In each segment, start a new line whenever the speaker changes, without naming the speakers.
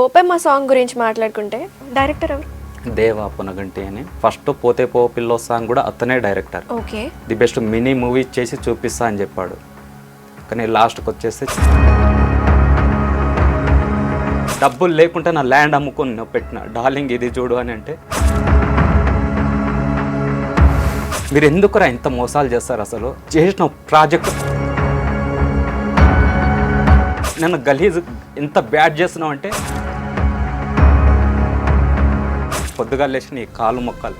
Gopemma song గురించి మాట్లాడుకుంటే director ఎవరు?
దేవా పునగంటి అని. ఫస్ట్ పోతే పో పిల్లో సాంగ్ కూడా అతనే director.
Okay.
The best mini movie చేసి చూపిస్తా అని చెప్పాడు. కానీ లాస్ట్కి వచ్చేసి డబ్బులు లేకుంటే నా ల్యాండ్ అమ్ముకొని పెట్టిన డార్లింగ్ ఇది చూడు అని అంటే మీరు ఎందుకురా ఇంత మోసాలు చేస్తారు? అసలు చేసిన ప్రాజెక్ట్ నన్ను గలీజ్ ఎంత బ్యాడ్ చేస్తున్నావు అంటే పొద్దుగా లేచి నీ కాలు మొక్కలు.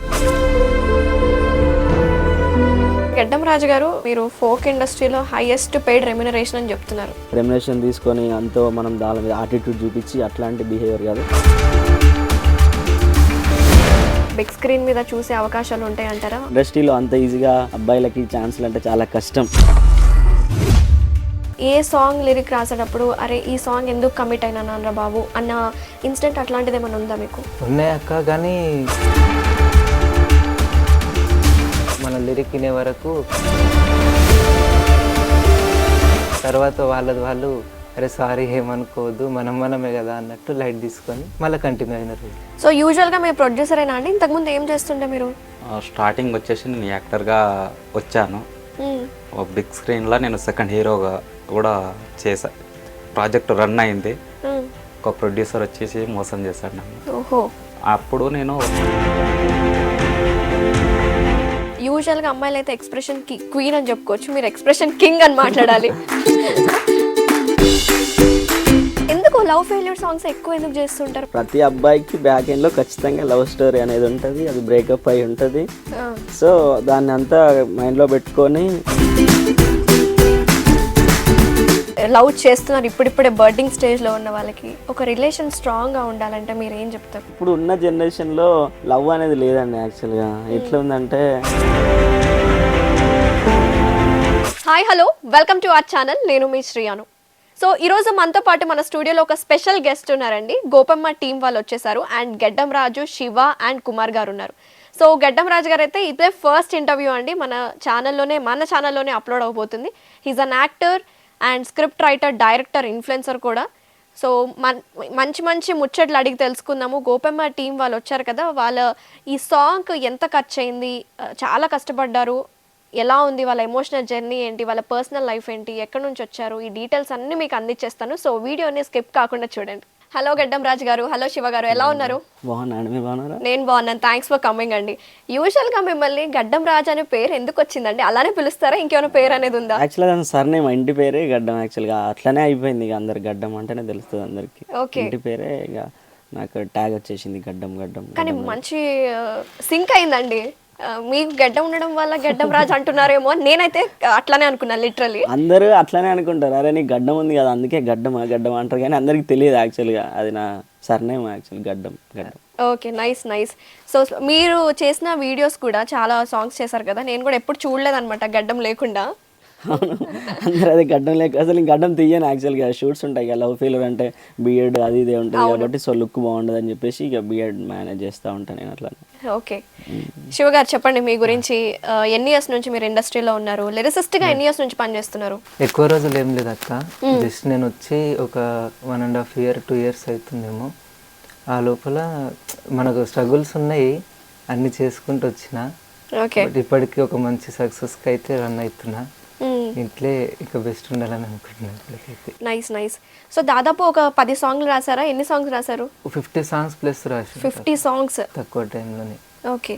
గడ్డం రాజు గారు, మీరు ఫోక్ ఇండస్ట్రీలో హైయెస్ట్ పెయిడ్ రెమ్యునరేషన్ అని చెప్తున్నారు.
రెమ్యునరేషన్ తీసుకొని అంతో మనం దాని మీద యాటిట్యూడ్ చూపించి అట్లాంటి బిహేవియర్ కాదు.
బిగ్ స్క్రీన్ మీద చూసే అవకాశాలు ఉంటాయి అంటారా?
ఇండస్ట్రీలో అంత ఈజీగా అబ్బాయిలకి ఛాన్సులు అంటే చాలా కష్టం.
ఏ సాంగ్ లిరిక్ రాసేటప్పుడు అరే ఈ సాంగ్ ఎందుకు కమిట్ అయినా నాన్న బాబు అన్న ఇన్సిడెంట్ అట్లాంటిది ఏమైనా ఉందా మీకు?
ఉన్నాయి అక్క, కానీ మన లిరిక్ వినే వరకు తర్వాత వాళ్ళు అరే సారీ ఏమనుకోవద్దు మనమే కదా అన్నట్టు లైట్ తీసుకొని మళ్ళీ కంటిన్యూ అయినారు.
సో యూజువల్గా మీరు ప్రొడ్యూసర్ అయినా అండి? ఇంతకుముందు ఏం చేస్తుంటే మీరు?
స్టార్టింగ్ వచ్చేసి నేను యాక్టర్గా వచ్చాను. బిగ్ స్క్రీన్లో నేను సెకండ్ హీరోగా కూడా చేసా. ప్రాజెక్ట్ రన్ అయింది. ఒక ప్రొడ్యూసర్ వచ్చేసి మోసం చేశాడు నన్ను.
ఓహో.
అప్పుడు నేను
యూజువల్గా అమ్మాయిలు అయితే ఎక్స్ప్రెషన్ క్వీన్ అని చెప్పుకోవచ్చు, మీరు ఎక్స్ప్రెషన్ కింగ్ అని మాట్లాడాలి. ఎందుకు లవ్ ఫెయిల్యూర్ సాంగ్స్ ఎక్కువ ఎందుకు చేస్తుంటారు?
ప్రతి అబ్బాయికి బ్యాక్ ఎండ్లో ఖచ్చితంగా లవ్ స్టోరీ అనేది ఉంటుంది, అది బ్రేకప్ అయి ఉంటుంది. సో దాన్ని అంతా మైండ్లో పెట్టుకొని
లవ్ చేస్తున్నారు ఇప్పుడిప్పుడే బర్డింగ్ స్టేజ్లో ఉన్న వాళ్ళకి ఒక రిలేషన్ స్ట్రాంగ్గా ఉండాలంటే మీరు ఏం చెప్తారు?
ఇప్పుడు ఉన్న జనరేషన్లో లవ్ అనేది లేదండి. యాక్చువల్గా ఎట్లా ఉందంటే,
hi hello welcome to our channel, నేను మీ శ్రీయాను. సో ఈరోజు మనతో పాటు మన స్టూడియోలో ఒక స్పెషల్ గెస్ట్ ఉన్నారండి. గోపెమ్మ టీం వాళ్ళు వచ్చేసారు అండ్ గడ్డం రాజు, శివ అండ్ కుమార్ గారు ఉన్నారు. సో గడ్డం రాజు గారు అయితే ఇదే ఫస్ట్ ఇంటర్వ్యూ అండి మన ఛానల్లోనే అప్లోడ్ అవబోతుంది. He's an actor and script writer, director, influencer కూడా. సో మంచి ముచ్చట్లు అడిగి తెలుసుకుందాము. గోపెమ్మ టీం వాళ్ళు వచ్చారు కదా, వాళ్ళ ఈ సాంగ్ ఎంత ఖర్చు అయింది, చాలా కష్టపడ్డారు, ఎలా ఉంది వాళ్ళ ఎమోషనల్ జర్నీ ఏంటి, వాళ్ళ పర్సనల్ లైఫ్ ఏంటి, ఎక్కడి నుంచి వచ్చారు, ఈ డీటెయిల్స్ అన్నీ మీకు అందించేస్తాను. సో వీడియోని స్కిప్ కాకుండా చూడండి. హలో గడ్డం రాజు గారు, హలో శివ గారు, ఎలా ఉన్నారు?
బాగున్నారా?
నేను బాగున్నాను, థ్యాంక్స్ ఫర్ కమింగ్ అండి. యూజువల్గా మిమ్మల్ని గడ్డం రాజు అనే పేరు ఎందుకు వచ్చిందండి? అలానే పిలుస్తారా, ఇంకేమైనా పేరు అనేది ఉందా?
యాక్చువల్గా సర్ నేమ్ ఇంటి పేరే గడ్డం. యాక్చువల్గా అట్లనే అయిపోయింది. ఇక అందరు గడ్డం అంటేనే తెలుస్తుంది అందరికి. ఇంటి పేరే ఇక నాకు ట్యాగ్ వచ్చేసింది గడ్డం.
కానీ మంచి సింక్ అయిందండి. మీకు గడ్డం ఉండడం వల్ల గడ్డం రాజు అంటున్నారేమో, నేనైతే అట్లానే అనుకున్నాను లిటరల్లీ.
అందరూ అట్లానే అనుకుంటారు, అరే నీకు గడ్డం ఉంది కదా అందుకే గడ్డం అంటారు, కానీ అందరికి తెలియదు యాక్చువల్గా అది నా సర్నేమ్ యాక్చువల్ గడ్డం.
Okay, nice. సో మీరు చేసిన వీడియోస్ కూడా చాలా సాంగ్స్ చేశారు కదా, నేను కూడా ఎప్పుడు చూడలేదన్నమాట గడ్డం లేకుండా.
అవును, అందరూ అదే గడ్డం లేక అసలు గడ్డం తీయను. యాక్చువల్గా షూట్స్ ఉంటాయి కదా, లవ్ ఫెయిల్యూర్ అంటే బియర్డ్ అది ఇదే ఉంటుంది కాబట్టి సో లుక్ బాగుండదు అని చెప్పేసి ఇక బియర్డ్ మేనేజ్ చేస్తూ ఉంటాను నేను అట్లా. ఓకే,
శివ గారు చెప్పండి మీ గురించి. ఎన్ని ఇయర్స్ నుంచి మీరు ఇండస్ట్రీలో ఉన్నారు? లిరిసిస్ట్గా ఎన్ని ఇయర్స్ నుంచి పనిచేస్తున్నారు?
ఎక్కువ రోజులు ఏం లేదు అక్క, జస్ట్ నేను వచ్చి ఒక 1.5 year 2 years అవుతుందేమో. ఆ లోపల మనకు స్ట్రగుల్స్ ఉన్నాయి, అన్ని చేసుకుంటూ వచ్చిన. ఇప్పటికీ ఒక మంచి సక్సెస్కి అయితే రన్ అవుతున్నా. ఇంట్లో ఇక బెస్ట్ ఉండాలని అనుకుంటున్నాను.
నైస్. సో దాదాపు ఒక 10 సాంగ్లు రాసారా? ఎన్ని సాంగ్స్ రాశారు?
50 songs ప్లస్ రాసి.
50 songs
తక్కువ టైంలోనే.
ఓకే,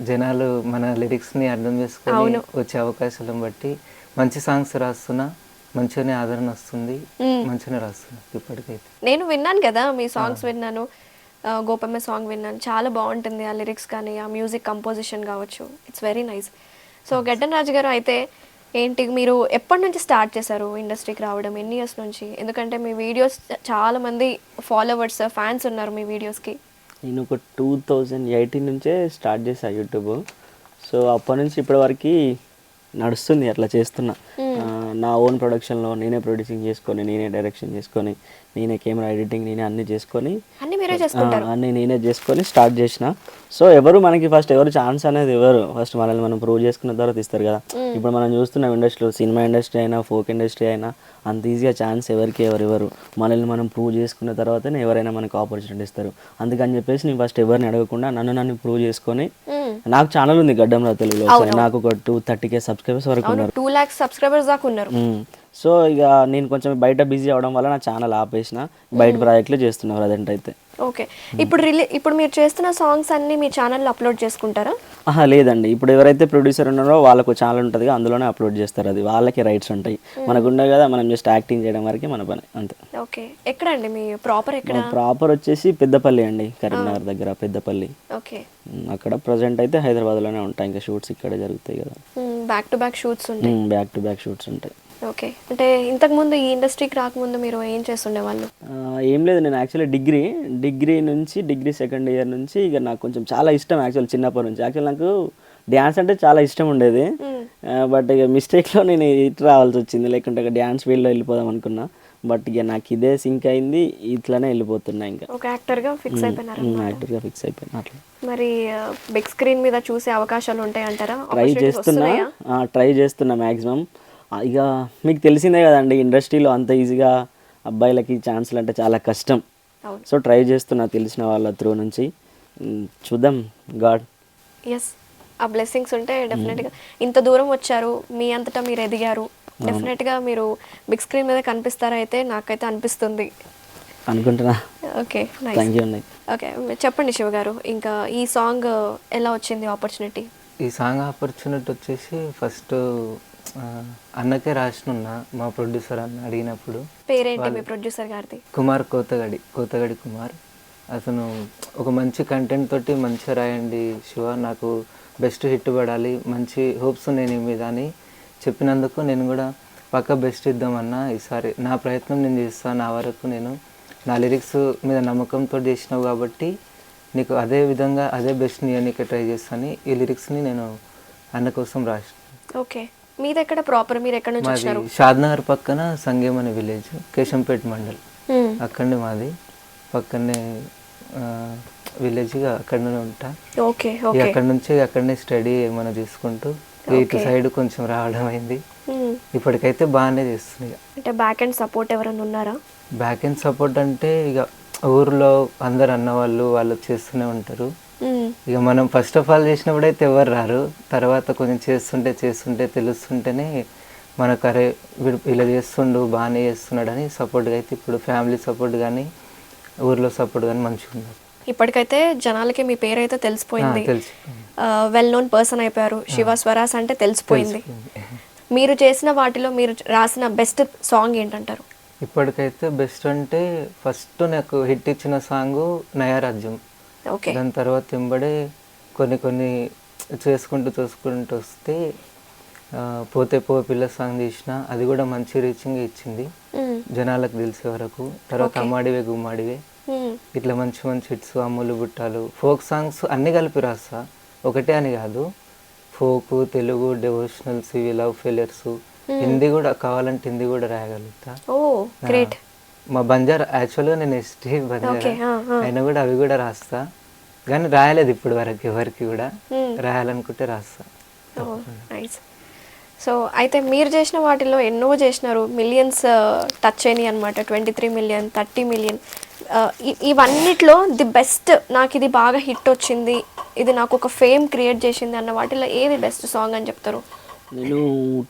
జనాలు మన లిరిక్స్ని అర్థం చేసుకొని వచ్చే అవకాశాలను బట్టి మంచి సాంగ్స్ రాస్తున్నా, మంచిగానే ఆదరణ వస్తుంది, మంచిగానే రాస్తున్నా ఇప్పటికైతే.
నేను విన్నాను కదా మీ సాంగ్స్, విన్నాను. గోపెమ్మ సాంగ్ విన్నాను, చాలా బాగుంటుంది ఆ లిరిక్స్ కానీ ఆ మ్యూజిక్ కంపోజిషన్ కావచ్చు, ఇట్స్ వెరీ నైస్. సో గడ్డం రాజు గారు అయితే ఏంటి, మీరు ఎప్పటి నుంచి స్టార్ట్ చేశారు ఇండస్ట్రీకి రావడం? ఎన్ని ఇయర్స్ నుంచి? ఎందుకంటే మీ వీడియోస్ చాలా మంది ఫాలోవర్స్, ఫ్యాన్స్ ఉన్నారు మీ వీడియోస్కి.
నేను ఒక 2018 నుంచే స్టార్ట్ చేశాను యూట్యూబ్. సో అప్పటి నుంచి ఇప్పటి వరకు నడుస్తుంది, అట్లా చేస్తున్నా. నా ఓన్ ప్రొడక్షన్లో నేనే ప్రొడ్యూసింగ్ చేసుకొని, నేనే డైరెక్షన్ చేసుకొని, నేనే కెమెరా ఎడిటింగ్ నేనే అన్నీ చేసుకొని.
అన్నీ మీరు మీరే చేసుకుంటారు.
అన్నీ నేనే చేసుకొని స్టార్ట్ చేసిన. సో ఎవరు మనకి ఫస్ట్ ఎవరు ఛాన్స్ అనేది ఎవరు ఫస్ట్ మనల్ని మనం ప్రూవ్ చేసుకున్న తర్వాత ఇస్తారు కదా. ఇప్పుడు మనం చూస్తున్నాం ఇండస్ట్రీలో, సినిమా ఇండస్ట్రీ అయినా ఫోక్ ఇండస్ట్రీ అయినా అంత ఈజీగా ఛాన్స్ ఎవరికి ఎవరు మనల్ని మనం ప్రూవ్ చేసుకున్న తర్వాతనే ఎవరైనా మనకు ఆపర్చునిటీ ఇస్తారు. అందుకని చెప్పేసి నేను ఫస్ట్ ఎవరిని అడగకుండా నన్ను ప్రూవ్ చేసుకొని, నాకు ఛానల్ ఉంది గడ్డంలో తెలుగులో, నాకు ఒక 230K సబ్స్క్రైబర్స్ వరకు ఉన్నారు.
2 lakhs సబ్స్క్రైబర్స్ దాకా ఉన్నారు.
సో ఇక నేను కొంచెం బయట బిజీ అవడం వల్ల నా ఛానల్ ఆపేసిన, బయట ప్రాజెక్టులు చేస్తున్నారు అదంటే అయితే.
ఓకే, ఇప్పుడు మీరు చేస్తున్న సాంగ్స్ అన్ని మీ ఛానల్లో అప్లోడ్ చేసుకుంటారా?
లేదండి, ఇప్పుడు ఎవరైతే ప్రొడ్యూసర్ ఉన్నారో వాళ్ళకు ఛానల్ ఉంటుంది, అందులోనే అప్లోడ్ చేస్తారు. అది వాళ్ళకి రైట్స్ ఉంటాయి, మనకు ఉండవు కదా. మనం జస్ట్ యాక్టింగ్ చేయడం వరకే మన పని అంతే.
ఓకే, ఎక్కడండి మీ ప్రాపర్? ఎక్కడ?
ప్రాపర్ వచ్చేసి పెద్దపల్లి అండి, కరీంనగర్ దగ్గర పెద్దపల్లి.
ఓకే,
అక్కడ ప్రజెంట్ అయితే హైదరాబాద్లోనే ఉంటాయి, ఇంకా షూట్స్ ఇక్కడే జరుగుతాయి కదా.
బ్యాక్ టు బ్యాక్ షూట్స్ ఉంటాయి.
బ్యాక్ టు బ్యాక్ షూట్స్ ఉంటాయి.
ఓకే, అంటే ఇంతకుముందు ఈ ఇండస్ట్రీకి రాకముందు మీరు ఏం చేస్తుండే వాళ్ళు?
ఏం లేదు, నేను యాక్చువల్లీ డిగ్రీ సెకండ్ ఇయర్ నుంచి ఇక నాకు కొంచెం చాలా ఇష్టం యాక్చువల్ చిన్నప్పటి నుంచి. యాక్చువల్ నాకు డ్యాన్స్ అంటే చాలా ఇష్టం ఉండేది, బట్ ఇక మిస్టేక్లో నేను ఇటు రావాల్సి వచ్చింది, లేకుంటే ఇక డ్యాన్స్ ఫీల్డ్లో వెళ్ళిపోదాం అనుకున్నా. బట్ ఇక నాకు ఇదే సింక్ అయింది, ఇట్లానే వెళ్ళిపోతున్నా. ఇంకా
ఒక యాక్టర్గా ఫిక్స్ అయిపోయినారు?
యాక్టర్గా ఫిక్స్ అయిపోయినా. అట్లా
మరి బిగ్ స్క్రీన్ మీద చూసే అవకాశాలు ఉంటాయి అంటారా?
ట్రై చేస్తున్నా మ్యాక్సిమం. ఇక మీకు తెలిసిందే కదండి, ఇండస్ట్రీలో అంత ఈజీగా అబ్బాయిలకి ఛాన్సులు అంటే చాలా కష్టం. సో ట్రై చేస్తున్నా తెలిసిన వాళ్ళ త్రూ నుంచి, చూద్దాం. గాడ్
ఎస్, ఆ బ్లెస్సింగ్స్ ఉంటే డెఫినెట్గా ఇంత దూరం వచ్చారు, మీ అంతటా మీరు ఎదిగారు, డెఫినెట్గా మీరు బిగ్ స్క్రీన్ మీద కనిపిస్తారా అయితే నాకైతే అనిపిస్తుంది,
అనుకుంటున్నా.
ఓకే,
థ్యాంక్ యూ అండి.
ఓకే, చెప్పండి శివ గారు, ఇంకా ఈ సాంగ్ ఎలా వచ్చింది ఆపర్చునిటీ?
ఈ సాంగ్ ఆపర్చునిటీ వచ్చేసి ఫస్ట్ అన్నకే రాసినున్నా, మా ప్రొడ్యూసర్ అన్న అడిగినప్పుడు.
పేరేంటి మీ ప్రొడ్యూసర్ గారిది?
కుమార్ కోతగడి కుమార్. అతను ఒక మంచి కంటెంట్ తోటి మంచిగా రాయండి శివ, నాకు బెస్ట్ హిట్ పడాలి, మంచి హోప్స్ నేను మీద అని చెప్పినందుకు నేను కూడా పక్క బెస్ట్ ఇద్దామన్నా, ఈసారి నా ప్రయత్నం నేను చేస్తాను, నా వరకు నేను నా లిరిక్స్ మీద నమ్మకంతో చేసినావు కాబట్టి నీకు అదే విధంగా అదే బెస్ట్ నీకు ట్రై చేస్తాను. ఈ లిరిక్స్ని నేను అన్న కోసం రాసిన.
ఓకే, మీది ఎక్కడ ప్రాపర్? మీరు ఎక్కడ నుంచి వచ్చారు?
షాద్నగర్ పక్కన సంగేం అనే విలేజ్, కేశంపేట మండల్, అక్కడనే మాది, పక్కనే విలేజ్గా అక్కడనే ఉంటా.
ఓకే,
అక్కడ నుంచి అక్కడనే స్టడీ ఏమైనా తీసుకుంటూ ఇటు సైడ్ కొంచెం రావడం అయింది. ఇప్పటికైతే బాగానే చేస్తుంది.
అంటే బ్యాక్ అండ్ సపోర్ట్ ఎవరైనా ఉన్నారా?
బ్యాక్ అండ్ సపోర్ట్ అంటే ఇక ఊర్లో అందరు అన్న వాళ్ళు చేస్తూనే ఉంటారు. ఇక మనం ఫస్ట్ ఆఫ్ ఆల్ చేసినప్పుడైతే ఎవరు రారు, తర్వాత కొంచెం చేస్తుంటే తెలుస్తుంటేనే మనకు అరే వీడు ఇలా చేస్తుండు బాగానే చేస్తున్నాడు అని సపోర్ట్గా అయితే ఇప్పుడు ఫ్యామిలీ సపోర్ట్ కానీ ఊర్లో సపోర్ట్ కానీ మంచిగా ఉన్నారు.
ఇప్పటికైతే జనాలకి మీ పేరు అయితే తెలిసిపోయింది, వెల్ నోన్ పర్సన్ అయిపోయారు. శివ స్వరాస్ అంటే తెలిసిపోయింది. మీరు చేసిన వాటిలో మీరు రాసిన బెస్ట్ సాంగ్ ఏంటంటారు?
ఇప్పటికైతే బెస్ట్ అంటే ఫస్ట్ నాకు హిట్ ఇచ్చిన సాంగ్ నయారాజ్యం.
ఓకే,
దాని తర్వాత వెంబడే కొన్ని చేసుకుంటూ వస్తే పోతే పో పిల్ల సాంగ్ తీసిన, అది కూడా మంచి రీచింగ్ ఇచ్చింది జనాలకు తెలిసే వరకు. తర్వాత అమ్మాడివే గుమ్మాడివే, ఇట్లా మంచి హిట్స్, అమ్ములు బుట్టాలు, ఫోక్ సాంగ్స్ అన్నీ కలిపి రాస్తా, ఒకటే అని కాదు. ఫోక్, తెలుగు, డివోషనల్స్, ఇవి లవ్ ఫెయిలియర్స్, హిందీ కూడా కావాలంటే హిందీ కూడా రాయగలుగుతా. మా బంజారా యాక్చువల్గా నేను ఎస్టీ బంజారా అయినా కూడా అవి కూడా రాస్తా, కానీ రాయలేదు ఇప్పుడు వరకు ఎవరికి కూడా, రాయాలనుకుంటే రాస్తా.
సో అయితే మీరు చేసిన వాటిల్లో ఎన్నో చేసినారు, మిలియన్స్ టచ్ అయినాయి అనమాట. 23 million, 30 million. ఇవన్నిట్లో ది బెస్ట్, నాకు ఇది బాగా హిట్ వచ్చింది, ఇది నాకు ఒక ఫేమ్ క్రియేట్ చేసింది అన్న వాటిలో ఏది బెస్ట్ సాంగ్ అని చెప్తారు?
నేను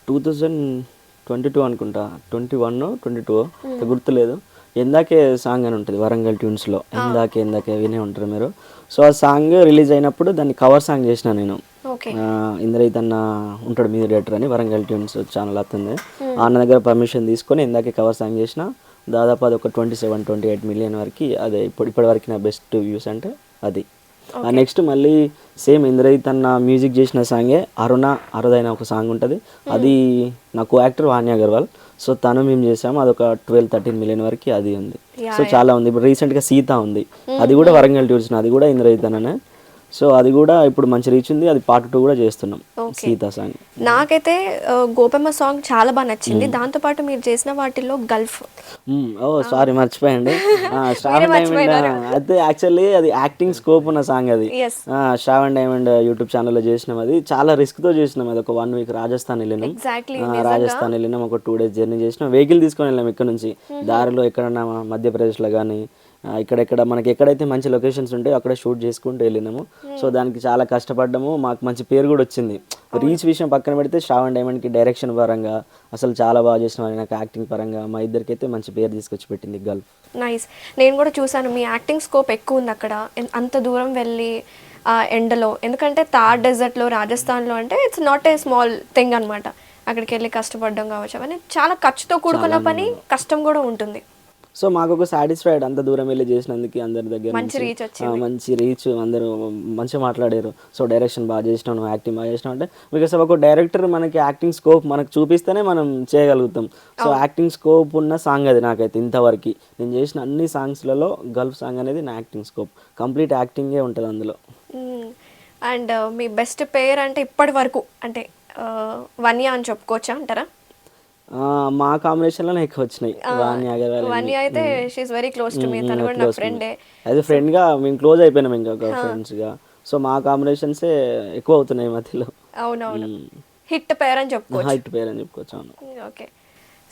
2022 అనుకుంటా, 21, 22 గుర్తులేదు, ఎందాకే సాంగ్ అని ఉంటుంది వరంగల్ ట్యూన్స్లో, ఎందాకే వినే ఉంటారు మీరు. సో ఆ సాంగ్ రిలీజ్ అయినప్పుడు దాన్ని కవర్ సాంగ్ చేసిన నేను. ఇంద్రజిత్ అన్న ఉంటాడు మ్యూజిక్ డైరెక్టర్ అని, వరంగల్ ట్యూన్స్ ఛానల్ అతను, అన్న దగ్గర పర్మిషన్ తీసుకొని ఎందాకే కవర్ సాంగ్ చేసిన. దాదాపు అది ఒక 27-28 million వరకు, అదే ఇప్పటి వరకు నా బెస్ట్ వ్యూస్ అంటే అది. నెక్స్ట్ మళ్ళీ సేమ్ ఇంద్రజిత్ అన్న మ్యూజిక్ చేసిన సాంగే అరుదైన ఒక సాంగ్ ఉంటుంది, అది నా కో యాక్టర్ వాణి అగర్వాల్. సో తను మేము చేసాము, అదొక 12-13 million వరకు అది ఉంది. సో చాలా ఉంది. ఇప్పుడు రీసెంట్గా సీత ఉంది, అది కూడా వరంగల్ ట్యూన్స్, అది కూడా ఇంద్రజిత్ అన్ననే. సో అది కూడా ఇప్పుడు మంచి రీచ్ ఉంది, అది పార్ట్ 2 కూడా చేస్తున్నాం సీత సాంగ్.
నాకైతే గోపమ్మ సాంగ్ చాలా బాగా నచ్చింది. దాంతోపాటు మీరు చేసిన వాటిల్లో గల్ఫ్.
ఓ సారీ మర్చిపోయండి. శ్రావణ్ డైమండ్ అయితే యాక్చువల్లీ అది యాక్టింగ్ స్కోప్ ఉన్న సాంగ్ అది.
Yes.
శ్రావణ్ డైమండ్ యూట్యూబ్ ఛానల్లో చేసినాం. అది చాలా రిస్క్తో చేసినాం. అది ఒక 1 వీక్ రాజస్థాన్ వెళ్ళినాం.
ఎగ్జాక్ట్లీ
రాజస్థాన్ వెళ్ళినాం, ఒక 2 days జర్నీ చేసినాం. వెహికల్ తీసుకొని వెళ్ళాం ఇక్కడ నుంచి. దారిలో ఎక్కడన్నా మధ్యప్రదేశ్లో కానీ ఇక్కడెక్కడ మనకి ఎక్కడైతే మంచి లొకేషన్స్ ఉంటాయో అక్కడ షూట్ చేసుకుంటూ వెళ్ళినాము. సో దానికి చాలా కష్టపడ్డాము, మాకు మంచి పేరు కూడా వచ్చింది. రీచ్ విషయం పక్కన పెడితే శ్రావణ్ డైమండ్కి డైరెక్షన్ పరంగా అసలు చాలా బాగా చేసిన, నాకు యాక్టింగ్ పరంగా మా ఇద్దరికి అయితే మంచి పేరు తీసుకొచ్చి పెట్టింది గల్ఫ్.
నైస్. నేను కూడా చూసాను మీ యాక్టింగ్ స్కోప్ ఎక్కువ ఉంది అక్కడ, అంత దూరం వెళ్ళి ఆ ఎండలో. ఎందుకంటే థార్ డెజర్ట్లో రాజస్థాన్లో అంటే it's not a small thing అనమాట. అక్కడికి వెళ్ళి కష్టపడడం కావచ్చు, అవన్నీ చాలా ఖర్చుతో కూడుకున్న పని, కష్టం కూడా ఉంటుంది.
సో మాకు ఒక సాటిస్ఫైడ్, అంత దూరం వెళ్ళి చేసినందుకు అందరి దగ్గర
మంచి రీచ్ వచ్చింది.
మంచి రీచ్, అందరూ మంచిగా మాట్లాడారు. సో డైరెక్షన్ బాగా చేసినావు, నువ్వు యాక్టింగ్ బాగా చేసినావు అంటే, బికాస్ ఒక డైరెక్టర్ మనకి యాక్టింగ్ స్కోప్ మనకు చూపిస్తేనే మనం చేయగలుగుతాం. సో యాక్టింగ్ స్కోప్ ఉన్న సాంగ్ అది నాకైతే ఇంతవరకు నేను చేసిన అన్ని సాంగ్స్లలో గల్ఫ్ సాంగ్ అనేది నా యాక్టింగ్ స్కోప్, కంప్లీట్ యాక్టింగే ఉంటుంది అందులో.
అండ్ మీ బెస్ట్ పేర్ అంటే ఇప్పటి వరకు అంటే వన్యా అని చెప్పుకోవచ్చా అంటారా?
మా కాంబినేషన్లోనే ఎక్కువ వచ్చినాయి. వాణ్య అగర్వాల్
వన్యా అయితే she is very close to me, తను కూడా నా ఫ్రెండే.
యాజ్ ఎ ఫ్రెండ్గా మేము క్లోజ్ అయిపోయినాం, ఇంకా ఫ్రెండ్స్గా. సో మా కాంబినేషన్సే ఎక్కువ అవుతున్నాయి మధ్యలో.
అవునవును, హిట్ పేర్ అని చెప్పుకోవచ్చు.
హిట్ పేర్ అని చెప్పుకోవచ్చు, అవును.
ఓకే.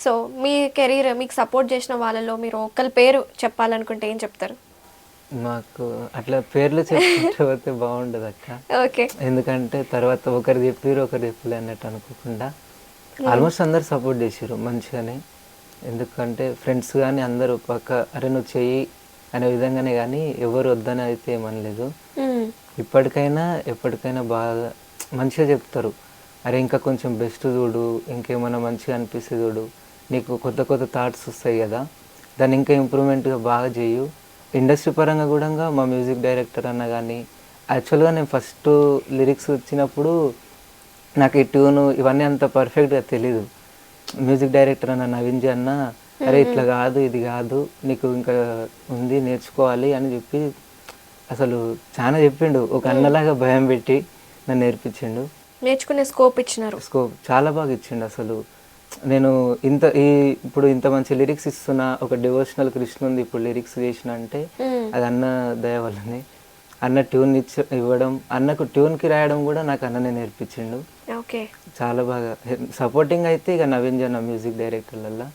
సో మీ కెరీర్, మీకు సపోర్ట్ చేసిన వాళ్ళలో మీరు ఒకరి పేరు చెప్పాలనుకుంటే ఏం చెప్తారు?
మాకు అట్లా పేర్లు చెప్పుకుంటూ పోతే బాగుండదు అక్క.
ఓకే.
ఎందుకంటే తర్వాత ఒకరు చెప్పారు ఒకరు చెప్పలే అన్నట్టు అనుకోకుండా ఆల్మోస్ట్ అందరు సపోర్ట్ చేసారు మంచిగానే. ఎందుకంటే ఫ్రెండ్స్ కానీ అందరూ పక్క అరే నువ్వు చెయ్యి అనే విధంగానే, కానీ ఎవరు వద్దని అయితే ఏమనలేదు. ఇప్పటికైనా ఎప్పటికైనా బాగా మంచిగా చెప్తారు, అరే ఇంకా కొంచెం బెస్ట్ చూడు, ఇంకేమైనా మంచిగా అనిపిస్తే చూడు, నీకు కొత్త కొత్త థాట్స్ వస్తాయి కదా, దాన్ని ఇంకా ఇంప్రూవ్మెంట్గా బాగా చేయు. ఇండస్ట్రీ పరంగా కూడా మా మ్యూజిక్ డైరెక్టర్ అన్న కానీ, యాక్చువల్గా నేను ఫస్ట్ లిరిక్స్ వచ్చినప్పుడు నాకు ఈ ట్యూను ఇవన్నీ అంత పర్ఫెక్ట్గా తెలీదు. మ్యూజిక్ డైరెక్టర్ అన్న నవీన్ జీ అన్న, అరే ఇట్లా కాదు ఇది కాదు, నీకు ఇంకా ఉంది నేర్చుకోవాలి అని చెప్పి అసలు చాలా చెప్పిండు. ఒక అన్నలాగా భయం పెట్టి నన్ను నేర్పించిండు,
నేర్చుకునే స్కోప్ ఇచ్చినారు.
స్కోప్ చాలా బాగా ఇచ్చిండు. అసలు నేను ఇప్పుడు ఇంత మంచి లిరిక్స్ ఇస్తున్నా, ఒక డివోషనల్ కృష్ణ ఇప్పుడు లిరిక్స్ చేసిన అంటే అది అన్న దయ వల్లనే. అన్న ట్యూన్ ఇవ్వడం, అన్నకు ట్యూన్కి రాయడం కూడా నాకు అన్ననే నేర్పించిండు.
ఓకే.
చాలా బాగా సపోర్టింగ్ అయితే ఇక నవీన్ జన్న మ్యూజిక్ డైరెక్టర్లల్లో.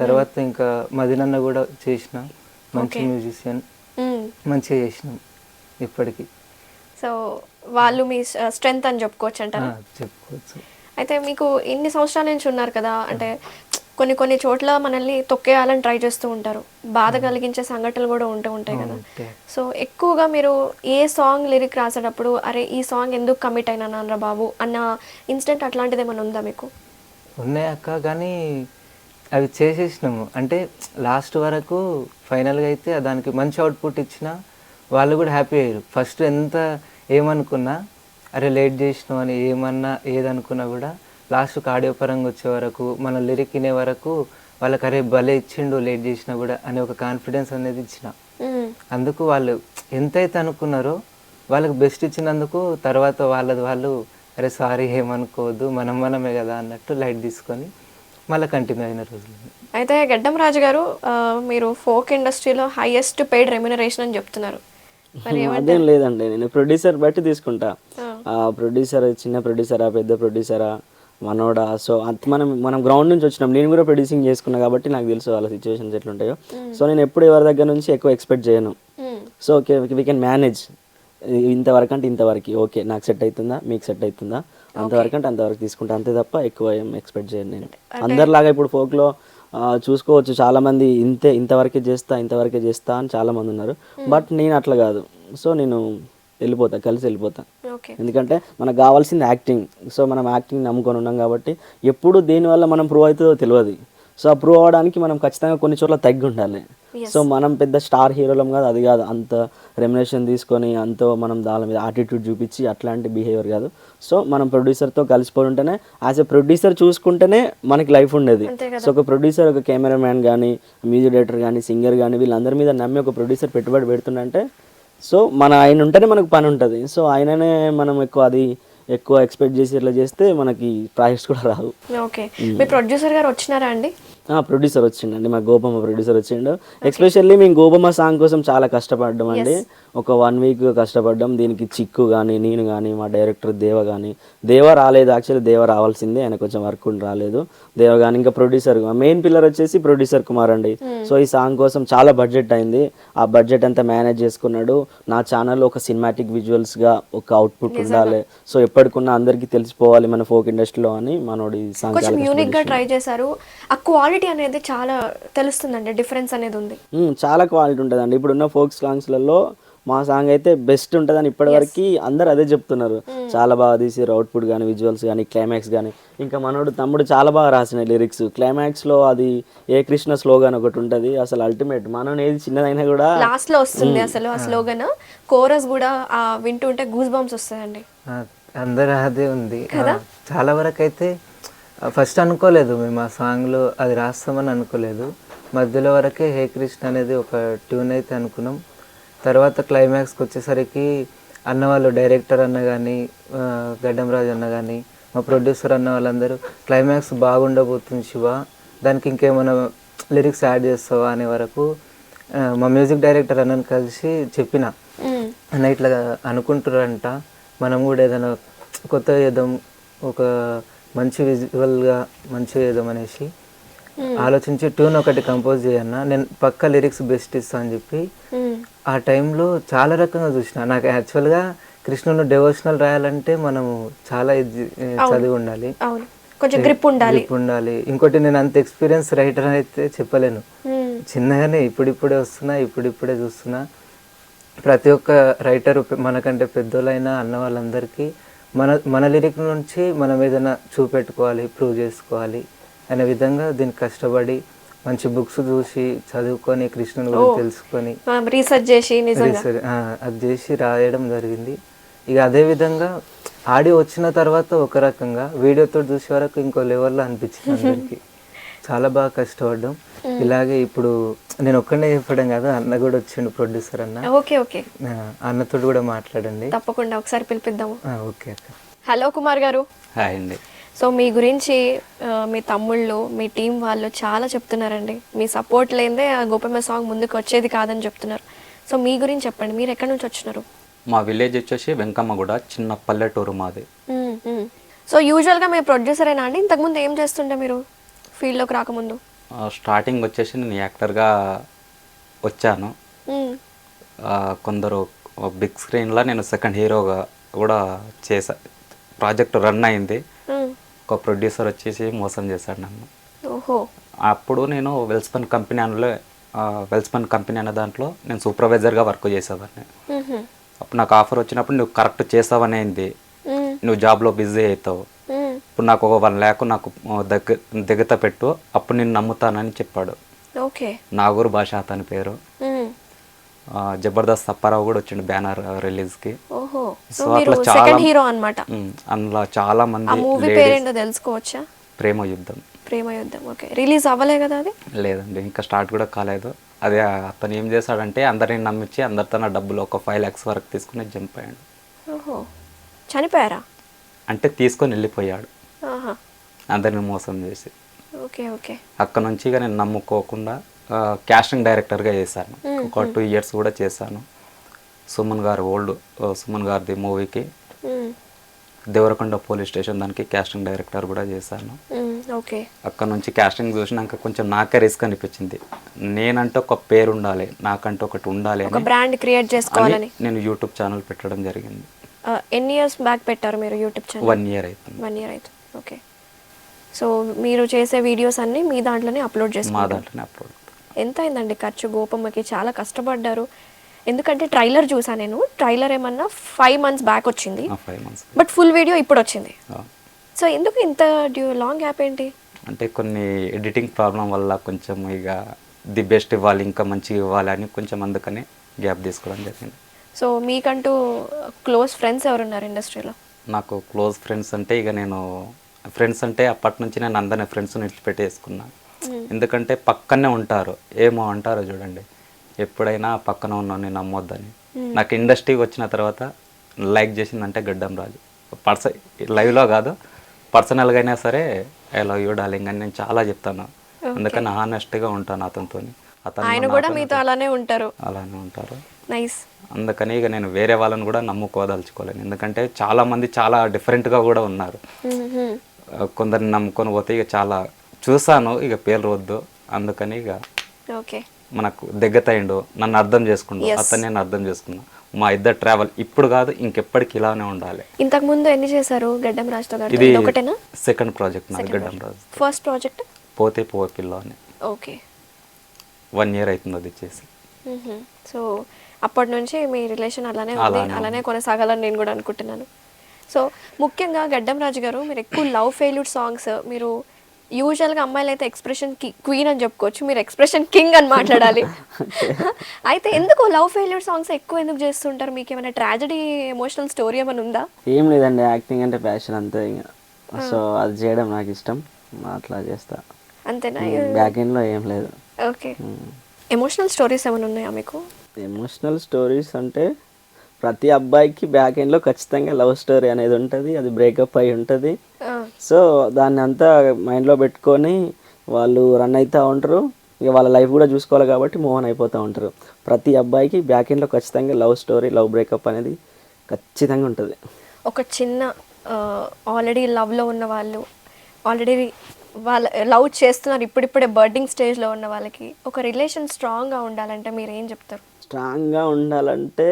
తర్వాత ఇంకా మదినన్న కూడా చేసిన, మంచి మ్యూజిషియన్, మంచిగా చేసినాం ఇప్పటికి.
సో వాళ్ళు మీ స్ట్రెంగ్త్ అని చెప్పుకోవచ్చు అంటారా?
చెప్పుకోవచ్చు.
అయితే మీకు ఇన్ని సంవత్సరాల నుంచి ఉన్నారు కదా, అంటే కొన్ని చోట్ల మనల్ని తొక్కేయాలని ట్రై చేస్తూ ఉంటారు, బాధ కలిగించే సంఘటనలు కూడా ఉంటాయి కదా. సో ఎక్కువగా మీరు ఏ సాంగ్ లిరిక్ రాసేటప్పుడు అరే ఈ సాంగ్ ఎందుకు కమిట్ అయినా నాన్నరా బాబు అన్న ఇన్సిడెంట్ అట్లాంటిది ఏమైనా ఉందా మీకు?
ఉన్నాయి అక్క, కానీ అవి చేసేసినాము. అంటే లాస్ట్ వరకు ఫైనల్గా అయితే దానికి మంచి అవుట్పుట్ ఇచ్చిన వాళ్ళు కూడా హ్యాపీ అయ్యారు. ఫస్ట్ ఎంత ఏమనుకున్నా, అరే లేట్ చేసినావు అని ఏమన్నా ఏదనుకున్నా కూడా లాస్ట్కి ఆడియో పరంగా వచ్చే వరకు, మన లిరిక్ వినే వరకు వాళ్ళకి అరే భలే ఇచ్చిండు లేట్ చేసినా కూడా అనే ఒక కాన్ఫిడెన్స్ అనేది ఇచ్చిన. అందుకు వాళ్ళు ఎంతైతే అనుకున్నారో వాళ్ళకి బెస్ట్ ఇచ్చినందుకు తర్వాత వాళ్ళు అరే సారీ ఏమనుకోవద్దు, మనమే కదా అన్నట్టు లైట్ తీసుకొని మళ్ళీ కంటిన్యూ అయిన రోజులు.
అయితే గడ్డం రాజు గారు, మీరు ఫోక్ ఇండస్ట్రీలో హైయెస్ట్ పెయిడ్ రెమ్యునరేషన్ అని చెప్తున్నారు.
అదేం లేదండి, నేను ప్రొడ్యూసర్ బట్టి తీసుకుంటా. ప్రొడ్యూసర్ చిన్న ప్రొడ్యూసరా పెద్ద ప్రొడ్యూసరా మనోడా, సో అంత మనం గ్రౌండ్ నుంచి వచ్చినాం. నేను కూడా ప్రొడ్యూసింగ్ చేసుకున్నా కాబట్టి నాకు తెలుసు వాళ్ళ సిచ్యువేషన్స్ ఎట్లుంటాయో. సో నేను ఎప్పుడు ఎవరి దగ్గర నుంచి ఎక్కువ ఎక్స్పెక్ట్ చేయను. So okay we can manage, ఇంతవరకు అంటే ఇంతవరకు ఓకే, నాకు సెట్ అవుతుందా మీకు సెట్ అవుతుందా అంతవరకు అంటే అంతవరకు తీసుకుంటా, అంతే తప్ప ఎక్కువ ఏం ఎక్స్పెక్ట్ చేయను నేను. అందరిలాగా ఇప్పుడు ఫోక్లో చూసుకోవచ్చు చాలామంది ఇంతవరకే చేస్తా అని చాలామంది ఉన్నారు. బట్ నేను అట్లా కాదు. సో నేను కలిసి వెళ్ళిపోతా. ఎందుకంటే మనకు కావాల్సింది యాక్టింగ్. సో మనం యాక్టింగ్ నమ్ముకొని ఉన్నాం కాబట్టి ఎప్పుడు దేనివల్ల మనం ప్రూవ్ అవుతుందో తెలియదు. సో ఆ ప్రూవ్ అవ్వడానికి మనం ఖచ్చితంగా కొన్ని చోట్ల తగ్గి ఉండాలి. సో మనం పెద్ద స్టార్ హీరోలం కాదు, అది కాదు, అంత రెమ్యునరేషన్ తీసుకొని అంత మనం దాని మీద యాటిట్యూడ్ చూపించి అట్లాంటి బిహేవియర్ కాదు. సో మనం ప్రొడ్యూసర్తో కలిసిపోయి ఉంటేనే, యాజ్ ఎ ప్రొడ్యూసర్ చూసుకుంటేనే మనకి లైఫ్ ఉండేది. సో ఒక ప్రొడ్యూసర్, ఒక కెమెరామ్యాన్ కానీ, మ్యూజిక్ డైరెక్టర్ కానీ, సింగర్ కానీ వీళ్ళందరి మీద నమ్మి ఒక ప్రొడ్యూసర్ పెట్టుబడి పెడుతుందంటే సో ఆయన ఉంటేనే మనకు పని ఉంటుంది. సో ఆయననే మనం ఎక్కువ ఎక్స్పెక్ట్ చేసి ఇట్లా చేస్తే మనకి ప్రాజెక్ట్స్ కూడా రావు.
ఓకే, మీ ప్రొడ్యూసర్ గారు వచ్చినారా అండి?
ప్రొడ్యూసర్ వచ్చిండండి, మా గోపమ్మ ప్రొడ్యూసర్ వచ్చిండు. ఎస్పెషల్లీ మేము గోపమ్మ సాంగ్ కోసం చాలా కష్టపడ్డాం అండి. ఒక 1 వీక్ కష్టపడ్డాం. దీనికి చిక్కు కానీ, నేను కానీ, మా డైరెక్టర్ దేవ రాలేదు. యాక్చువల్లీ దేవ రావాల్సిందే, ఆయన కొంచెం వర్క్ రాలేదు. దేవ కానీ ఇంకా ప్రొడ్యూసర్, మెయిన్ పిల్లర్ వచ్చేసి ప్రొడ్యూసర్ కుమార్ అండి. సో ఈ సాంగ్ కోసం చాలా బడ్జెట్ అయింది. ఆ బడ్జెట్ అంతా మేనేజ్ చేసుకున్నాడు. నా ఛానల్లో ఒక సినిమాటిక్ విజువల్స్గా ఒక అవుట్పుట్ ఉండాలి. సో ఎప్పటికున్నా అందరికీ తెలిసిపోవాలి మన ఫోక్ ఇండస్ట్రీలో అని మనోడి సాంగ్
కొంచెం యూనిక్ గా ట్రై చేశారు. ఆ క్వాలిటీ అనేది చాలా తెలుస్తుందండి, డిఫరెన్స్ అనేది ఉంది.
చాలా క్వాలిటీ ఉంటుందండి. ఇప్పుడున్న ఫోక్ సాంగ్స్లలో మా సాంగ్ అయితే బెస్ట్ ఉంటుందని ఇప్పటివరకు అందరు అదే చెప్తున్నారు. చాలా బాగా తీసారు, అవుట్పుట్ కానీ, విజువల్స్ కానీ, క్లైమాక్స్ కానీ. ఇంకా మనోడు తమ్ముడు చాలా బాగా రాసిన లిరిక్స్. క్లైమాక్స్లో అది ఏ కృష్ణ స్లోగన్ ఒకటి ఉంటుంది, అసలు అల్టిమేట్. మనం ఏది చిన్నదైనా కూడా
లాస్ట్ లో వస్తుంది అసలు ఆ స్లోగన్. కోరస్ కూడా వింటుంటే గూస్ బంప్స్ వస్తాయండి.
అందరూ అదే ఉంది. చాలా వరకు అయితే ఫస్ట్ అనుకోలేదు మేము ఆ సాంగ్లో అది రాస్తామని అనుకోలేదు. మధ్యలో వరకే హే కృష్ణ అనేది ఒక ట్యూన్ అయితే అనుకున్నాం. తర్వాత క్లైమాక్స్కి వచ్చేసరికి అన్న వాళ్ళు, డైరెక్టర్ అన్న కానీ, గడ్డం రాజు అన్న కానీ, మా ప్రొడ్యూసర్ అన్న వాళ్ళందరూ క్లైమాక్స్ బాగుండబోతుంది శివ, దానికి ఇంకేమైనా లిరిక్స్ యాడ్ చేస్తావా అనే వరకు మా మ్యూజిక్ డైరెక్టర్ అన్నని కలిసి చెప్పిన, అన్న ఇట్లా అనుకుంటున్నారంట, మనం కూడా ఏదైనా కొత్త చేద్దాం, ఒక మంచి విజువల్గా మంచిగా చేద్దాం అనేసి ఆలోచించి ట్యూన్ ఒకటి కంపోజ్ చేయన్న, నేను పక్క లిరిక్స్ బెస్ట్ ఇస్తా అని చెప్పి ఆ టైంలో చాలా రకంగా చూసిన. నాకు యాక్చువల్గా కృష్ణుని డెవోషనల్ రాయాలంటే మనము చాలా చదివి ఉండాలి,
కొంచెం గ్రిప్
ఉండాలి. ఇంకోటి నేను అంత ఎక్స్పీరియన్స్ రైటర్ అయితే చెప్పలేను. చిన్నగానే ఇప్పుడిప్పుడే వస్తున్నా, ఇప్పుడిప్పుడే చూస్తున్నా. ప్రతి ఒక్క రైటర్ మనకంటే పెద్దోళ్ళైనా అన్న వాళ్ళందరికీ మన లిరిక్ నుంచి మనం ఏదైనా చూపెట్టుకోవాలి, ప్రూవ్ చేసుకోవాలి అనే విధంగా దీనికి కష్టపడి మంచి బుక్స్ చూసి చదువుకొని కృష్ణుని గురించి తెలుసుకొని
రీసెర్చ్ చేసి
అది చేసి రాయడం జరిగింది. ఇక అదే విధంగా ఆడియో వచ్చిన తర్వాత ఒక రకంగా, వీడియోతో చూసే వరకు ఇంకో లెవెల్లో అనిపించింది అందరికి. చాలా బాగా కష్టపడ్డాం. ఇలాగే ఇప్పుడు నేను ఒక్కడే చెప్పడం కదా, అన్న కూడా వచ్చిండు, ప్రొడ్యూసర్ అన్న.
ఓకే ఓకే,
అన్నతో కూడా మాట్లాడండి.
తప్పకుండా ఒకసారి పిలిపిద్దాము.
ఓకే అక్క.
హలో కుమార్ గారు.
హాయ్ అండి.
సో మీ గురించి మీ తమ్ముళ్ళు, మీ టీం వాళ్ళు చాలా చెప్తున్నారండి. మీ సపోర్ట్ లేదే ఆ గోపమ్మ సాంగ్ ముందుకు వచ్చేది కాదని చెప్తున్నారు. సో మీ గురించి చెప్పండి, మీరు ఎక్కడి నుంచి వచ్చినారు?
మా విలేజ్ వచ్చేసి వెంకమ్మగూడ, చిన్న పల్లెటూరు మాది.
సో యూజువల్గా మీ ప్రొడ్యూసర్ అయినా అండి? ఇంతకుముందు ఏం చేస్తుండే మీరు ఫీల్డ్లోకి రాకముందు?
స్టార్టింగ్ వచ్చేసి నేను యాక్టర్గా వచ్చాను. కొందరు బిగ్ స్క్రీన్లో నేను సెకండ్ హీరోగా కూడా చేసా. ప్రాజెక్ట్ రన్ అయింది. ఒక ప్రొడ్యూసర్ వచ్చేసి మోసం చేశాడు నన్ను. అప్పుడు నేను వెల్స్పన్ కంపెనీ అనే దాంట్లో నేను సూపర్వైజర్గా వర్క్ చేసేవాడిని. అప్పుడు నాకు ఆఫర్ వచ్చినప్పుడు నువ్వు కరెక్ట్ చేసావనేది, నువ్వు జాబ్లో బిజీ అవుతావు, ఇప్పుడు నాకు ఒక 1 lakh నాకు దిగత పెట్టు, అప్పుడు నేను నమ్ముతానని చెప్పాడు. నాగూర్ భాష అతని పేరు. జబర్దస్త్ అప్పారావు కూడా వచ్చిండు బ్యానర్ రిలీజ్కి. సో అట్లా అందులో చాలా మంది.
తెలుసుకోవచ్చా?
ప్రేమ యుద్ధం.
ఓకే, రిలీజ్ అవ్వలే కదా అది?
లేదండి, ఇంకా స్టార్ట్ కూడా కాలేదు. అదే అతను ఏం చేశాడంటే అందరిని నమ్మించి అందరితో నా డబ్బులు ఒక 5 lakhs వరకు తీసుకుని జంప్ అయ్యాడు.
చనిపోయారా?
అంటే తీసుకొని వెళ్ళిపోయాడు, అందరిని మోసం చేసి. అక్కడ నుంచి ఇక నేను నమ్ముకోకుండా క్యాస్టింగ్ డైరెక్టర్గా చేశాను. ఒక 2 years కూడా చేశాను. సుమన్ గారిది మూవీకి దేవరకొండ పోలీస్ స్టేషన్ దానికి క్యాస్టింగ్ డైరెక్టర్ కూడా చేశాను. అక్కడ నుంచి క్యాస్టింగ్ చూసినాక కొంచెం నాకే రిస్క్ అనిపించింది. నేనంటే ఒక పేరు ఉండాలి, నాకంటే ఒకటి ఉండాలి అని
బ్రాండ్ క్రియేట్ చేసుకోవాలని
నేను యూట్యూబ్ ఛానల్ పెట్టడం జరిగింది.
ఎన్ని ఇయర్స్ బ్యాక్ పెట్టారు మీరు యూట్యూబ్ ఛానల్?
1 year అవుతుంది.
1 year అవుతుంది. ఓకే, సో మీరు చేసే వీడియోస్ అన్నీ మీ దాంట్లోనే అప్లోడ్ చేస్తారు?
మా దాంట్లోనే అప్లోడ్.
ఎంత అయిందండి ఖర్చు గోపమ్మకి? చాలా కష్టపడ్డారు. ఎందుకంటే ట్రైలర్ చూసా నేను. ట్రైలర్ ఏమన్నా 5 months బ్యాక్ వచ్చింది,
5 months,
బట్ ఫుల్ వీడియో ఇప్పుడు వచ్చింది. సో ఎందుకు ఇంత లాంగ్ గ్యాప్ ఏంటి?
అంటే కొన్ని ఎడిటింగ్ ప్రాబ్లం వల్ల కొంచెం ఇక ది బెస్ట్ ఇవ్వాలి, ఇంకా మంచిగా ఇవ్వాలి అని కొంచెం అందుకని గ్యాప్ తీసుకోవడం జరిగింది.
సో మీకంటూ క్లోజ్ ఫ్రెండ్స్ ఎవరున్నారు ఇండస్ట్రీలో?
నాకు క్లోజ్ ఫ్రెండ్స్ అంటే ఇక ఫ్రెండ్స్ అంటే అప్పటి నుంచి నేను అందరినీ ఫ్రెండ్స్ని విడిచిపెట్టి వేసుకున్నాను. ఎందుకంటే పక్కనే ఉంటారు, ఏమో అంటారో చూడండి, ఎప్పుడైనా పక్కన ఉన్నాను నేను నమ్మొద్దని. నాకు ఇండస్ట్రీకి వచ్చిన తర్వాత లైక్ చేసిందంటే గడ్డం రాజు. లైవ్లో కాదు, పర్సనల్గా అయినా సరే ఐ లవ్ యూ డార్లింగ్ అని నేను చాలా చెప్తాను. అందుకని హానెస్ట్గా ఉంటాను అతనితో.
ఆయన కూడా మీతో అలానే ఉంటారు.
అలానే ఉంటారు.
నైస్.
అందుకని ఇక నేను వేరే వాళ్ళని కూడా నమ్ముకోదలుచుకోలేను. ఎందుకంటే చాలామంది చాలా డిఫరెంట్గా కూడా ఉన్నారు. కొందరిని నమ్ముకొని పోతే ఇక చాలా చూసాను, ఇక పేర్లు వద్దు. అందుకని ఇక
ఓకే,
మనకు దగ్గతయిండు, నన్ను అర్థం చేసుకుండు, అతను నేను అర్థం చేసుకున్నా. మా ఇద్దరు ట్రావెల్ ఇప్పుడు కాదు ఇంకెప్పటికి ఇలానే ఉండాలి.
ఇంతకు ముందు ఎన్ని చేశారు గడ్డం రాజుతో గారితో?
ఇది
ఒకటేనా?
సెకండ్ ప్రాజెక్ట్ నాది గడ్డం రాజు.
ఫస్ట్ ప్రాజెక్ట్
పోతే పో పిల్ల అని.
ఓకే,
1 year అవుతుంది అది చేసి.
సో అప్పటి నుంచి మీ రిలేషన్ అలానే ఉంది, అలానే కొనసాగాలని నేను కూడా అనుకుంటున్నాను. సో ముఖ్యంగా గడ్డం రాజు గారు, మీరు ఎక్కువ లవ్ ఫెయిల్యూర్ సాంగ్స్, మీరు యూజువల్గా అమ్మాయిలు అయితే ఎక్స్ప్రెషన్ క్వీన్ అని చెప్పుకోవచ్చు, మీరు ఎక్స్ప్రెషన్ కింగ్ అని మాట్లాడాలి. అయితే ఎందుకు లవ్ ఫెయిల్యూర్ సాంగ్స్ ఎక్కువ ఎందుకు చేస్తుంటారు? మీకు ఏమైనా ట్రాజడీ ఎమోషనల్ స్టోరీ ఏమైనా ఉందా?
ఏం లేదండి, యాక్టింగ్ అంటే ప్యాషన్ అంతే. ఇంకా సో అది చేయడం నాకు ఇష్టం, అట్లా చేస్తా
అంతేనా?
బ్యాక్ ఎండ్లో ఏం లేదు.
ఓకే, ఎమోషనల్ స్టోరీస్ ఏమైనా ఉన్నాయా మీకు?
ఎమోషనల్ స్టోరీస్ అంటే ప్రతి అబ్బాయికి బ్యాక్ ఎండ్లో ఖచ్చితంగా లవ్ స్టోరీ అనేది ఉంటుంది, అది బ్రేకప్ అయి ఉంటుంది. సో దాన్ని అంతా మైండ్లో పెట్టుకొని వాళ్ళు రన్ అవుతూ ఉంటారు. ఇక వాళ్ళ లైఫ్ కూడా చూసుకోవాలి కాబట్టి మూవ్ ఆన్ అయిపోతూ ఉంటారు. ప్రతి అబ్బాయికి బ్యాక్ ఎండ్లో ఖచ్చితంగా లవ్ స్టోరీ, లవ్ బ్రేకప్ అనేది ఖచ్చితంగా ఉంటుంది.
ఒక చిన్న ఆల్రెడీ లవ్లో ఉన్న వాళ్ళు, ఆల్రెడీ వాళ్ళ లవ్ చేస్తున్నారు, ఇప్పుడిప్పుడే బర్డింగ్ స్టేజ్లో ఉన్న వాళ్ళకి ఒక రిలేషన్ స్ట్రాంగ్గా ఉండాలంటే మీరు ఏం చెప్తారు?
స్ట్రాంగ్గా ఉండాలంటే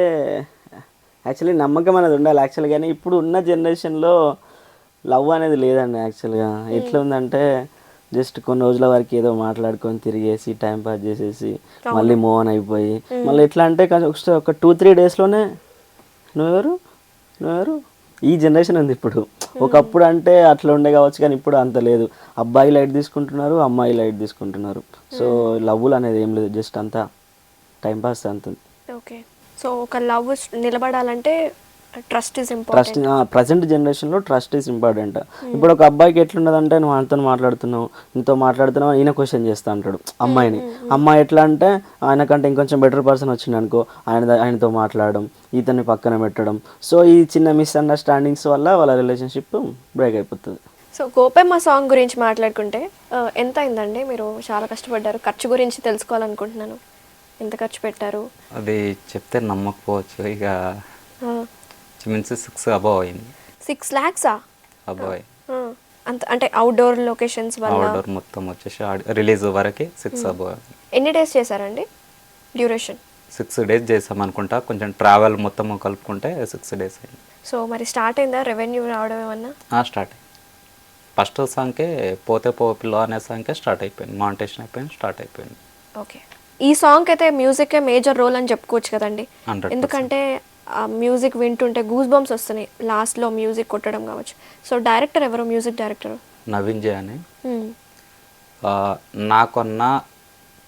యాక్చువల్లీ నమ్మకం అనేది ఉండాలి యాక్చువల్గా. కానీ ఇప్పుడు ఉన్న జనరేషన్లో లవ్ అనేది లేదండి యాక్చువల్గా. ఎట్లా ఉందంటే జస్ట్ కొన్ని రోజుల వరకు ఏదో మాట్లాడుకొని తిరిగేసి టైం పాస్ చేసేసి మళ్ళీ మూవ్ ఆన్ అయిపోయి మళ్ళీ ఎట్లా అంటే ఒక 2-3 డేస్లోనే నువ్వెవరు ఈ జనరేషన్ ఉంది ఇప్పుడు. ఒకప్పుడు అంటే అట్లా ఉండే కావచ్చు, కానీ ఇప్పుడు అంత లేదు. అబ్బాయి లైట్ తీసుకుంటున్నారు, అమ్మాయి లైట్ తీసుకుంటున్నారు. సో లవ్లు అనేది ఏం లేదు, జస్ట్ అంతా టైంపాస్ అంత.
ఓకే, సో ఒక లవ్ నిలబడాలంటే ట్రస్ట్ ఈజ్ ఇంపార్టెంట్.
ప్రజెంట్ జనరేషన్లో ట్రస్ట్ ఈజ్ ఇంపార్టెంట్. ఇప్పుడు ఒక అబ్బాయికి ఎట్లున్నదంటే నువ్వు ఆయనతో మాట్లాడుతున్నావు ఈయన క్వశ్చన్ చేస్తా అంటాడు అమ్మాయిని. అమ్మాయి ఎట్లా అంటే ఆయనకంటే ఇంకొంచెం బెటర్ పర్సన్ వచ్చింది అనుకో, ఆయనతో మాట్లాడడం, ఇతన్ని పక్కన పెట్టడం. సో ఈ చిన్న మిస్అండర్స్టాండింగ్స్ వల్ల వాళ్ళ రిలేషన్షిప్ బ్రేక్ అయిపోతుంది.
సో గోపెమ్మ సాంగ్ గురించి మాట్లాడుకుంటే ఎంత అయిందండి? మీరు చాలా కష్టపడ్డారు, ఖర్చు గురించి తెలుసుకోవాలనుకుంటున్నాను. ఎంత ఖర్చు పెట్టారు?
అది చెప్తే నమ్మకపోవచ్చు. ఇక మీన్స్ 6 above అయింది.
6 lakhs
అబ్బాయి
అంత అంటే అవుట్డోర్ లొకేషన్స్ వల్ల
అవుట్డోర్ మొత్తం వచ్చేసి రిలీజ్ వరకు 6 above.
ఎన్ని డేస్ చేశారండి డ్యూరేషన్?
6 days చేసాం అనుకుంటా, కొంచెం ట్రావెల్ మొత్తం కలుపుకుంటే 6 days అయింది.
సో మరి స్టార్ట్ అయిందా రెవెన్యూ రావడం ఏమన్నా?
స్టార్ట్ అయింది. ఫస్ట్ సాంగ్కే పోతే పో పిల్ల అనే సాంగ్కే స్టార్ట్ అయిపోయింది, మానిటేషన్ అయిపోయింది, స్టార్ట్ అయిపోయింది.
ఓకే, ఈ సాంగ్ అయితే మ్యూజిక్ మేజర్ రోల్ అని చెప్పుకోవచ్చు కదండి.
100%.
ఎందుకంటే ఆ మ్యూజిక్ వింటుంటే గూస్ బంప్స్ వస్తున్నాయి, లాస్ట్లో మ్యూజిక్ కొట్టడం కావచ్చు. సో డైరెక్టర్ ఎవరు? మ్యూజిక్ డైరెక్టర్
నవీన్ జే అని. నాకన్న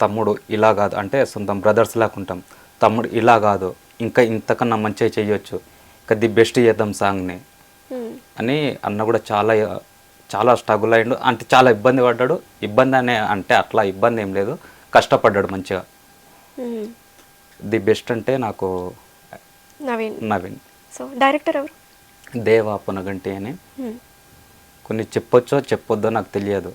తమ్ముడు ఇలా కాదు అంటే సొంతం బ్రదర్స్ లాగా ఉంటాం. తమ్ముడు ఇలా కాదు, ఇంకా ఇంతకన్నా మంచిగా చేయొచ్చు, ఇంకా ది బెస్ట్ చేద్దాం సాంగ్ని అని అన్న కూడా చాలా స్ట్రగుల్ అయ్యిండు. అంటే చాలా ఇబ్బంది పడ్డాడు. ఇబ్బంది అనే అంటే అట్లా ఇబ్బంది ఏం లేదు, కష్టపడ్డాడు మంచిగా. ది బెస్ట్ అంటే నాకు నవీన్.
సో డైరెక్టర్ ఎవరు?
దేవా పునగంటి అని. కొన్ని చెప్పొచ్చో చెప్పొద్దో నాకు తెలియదు.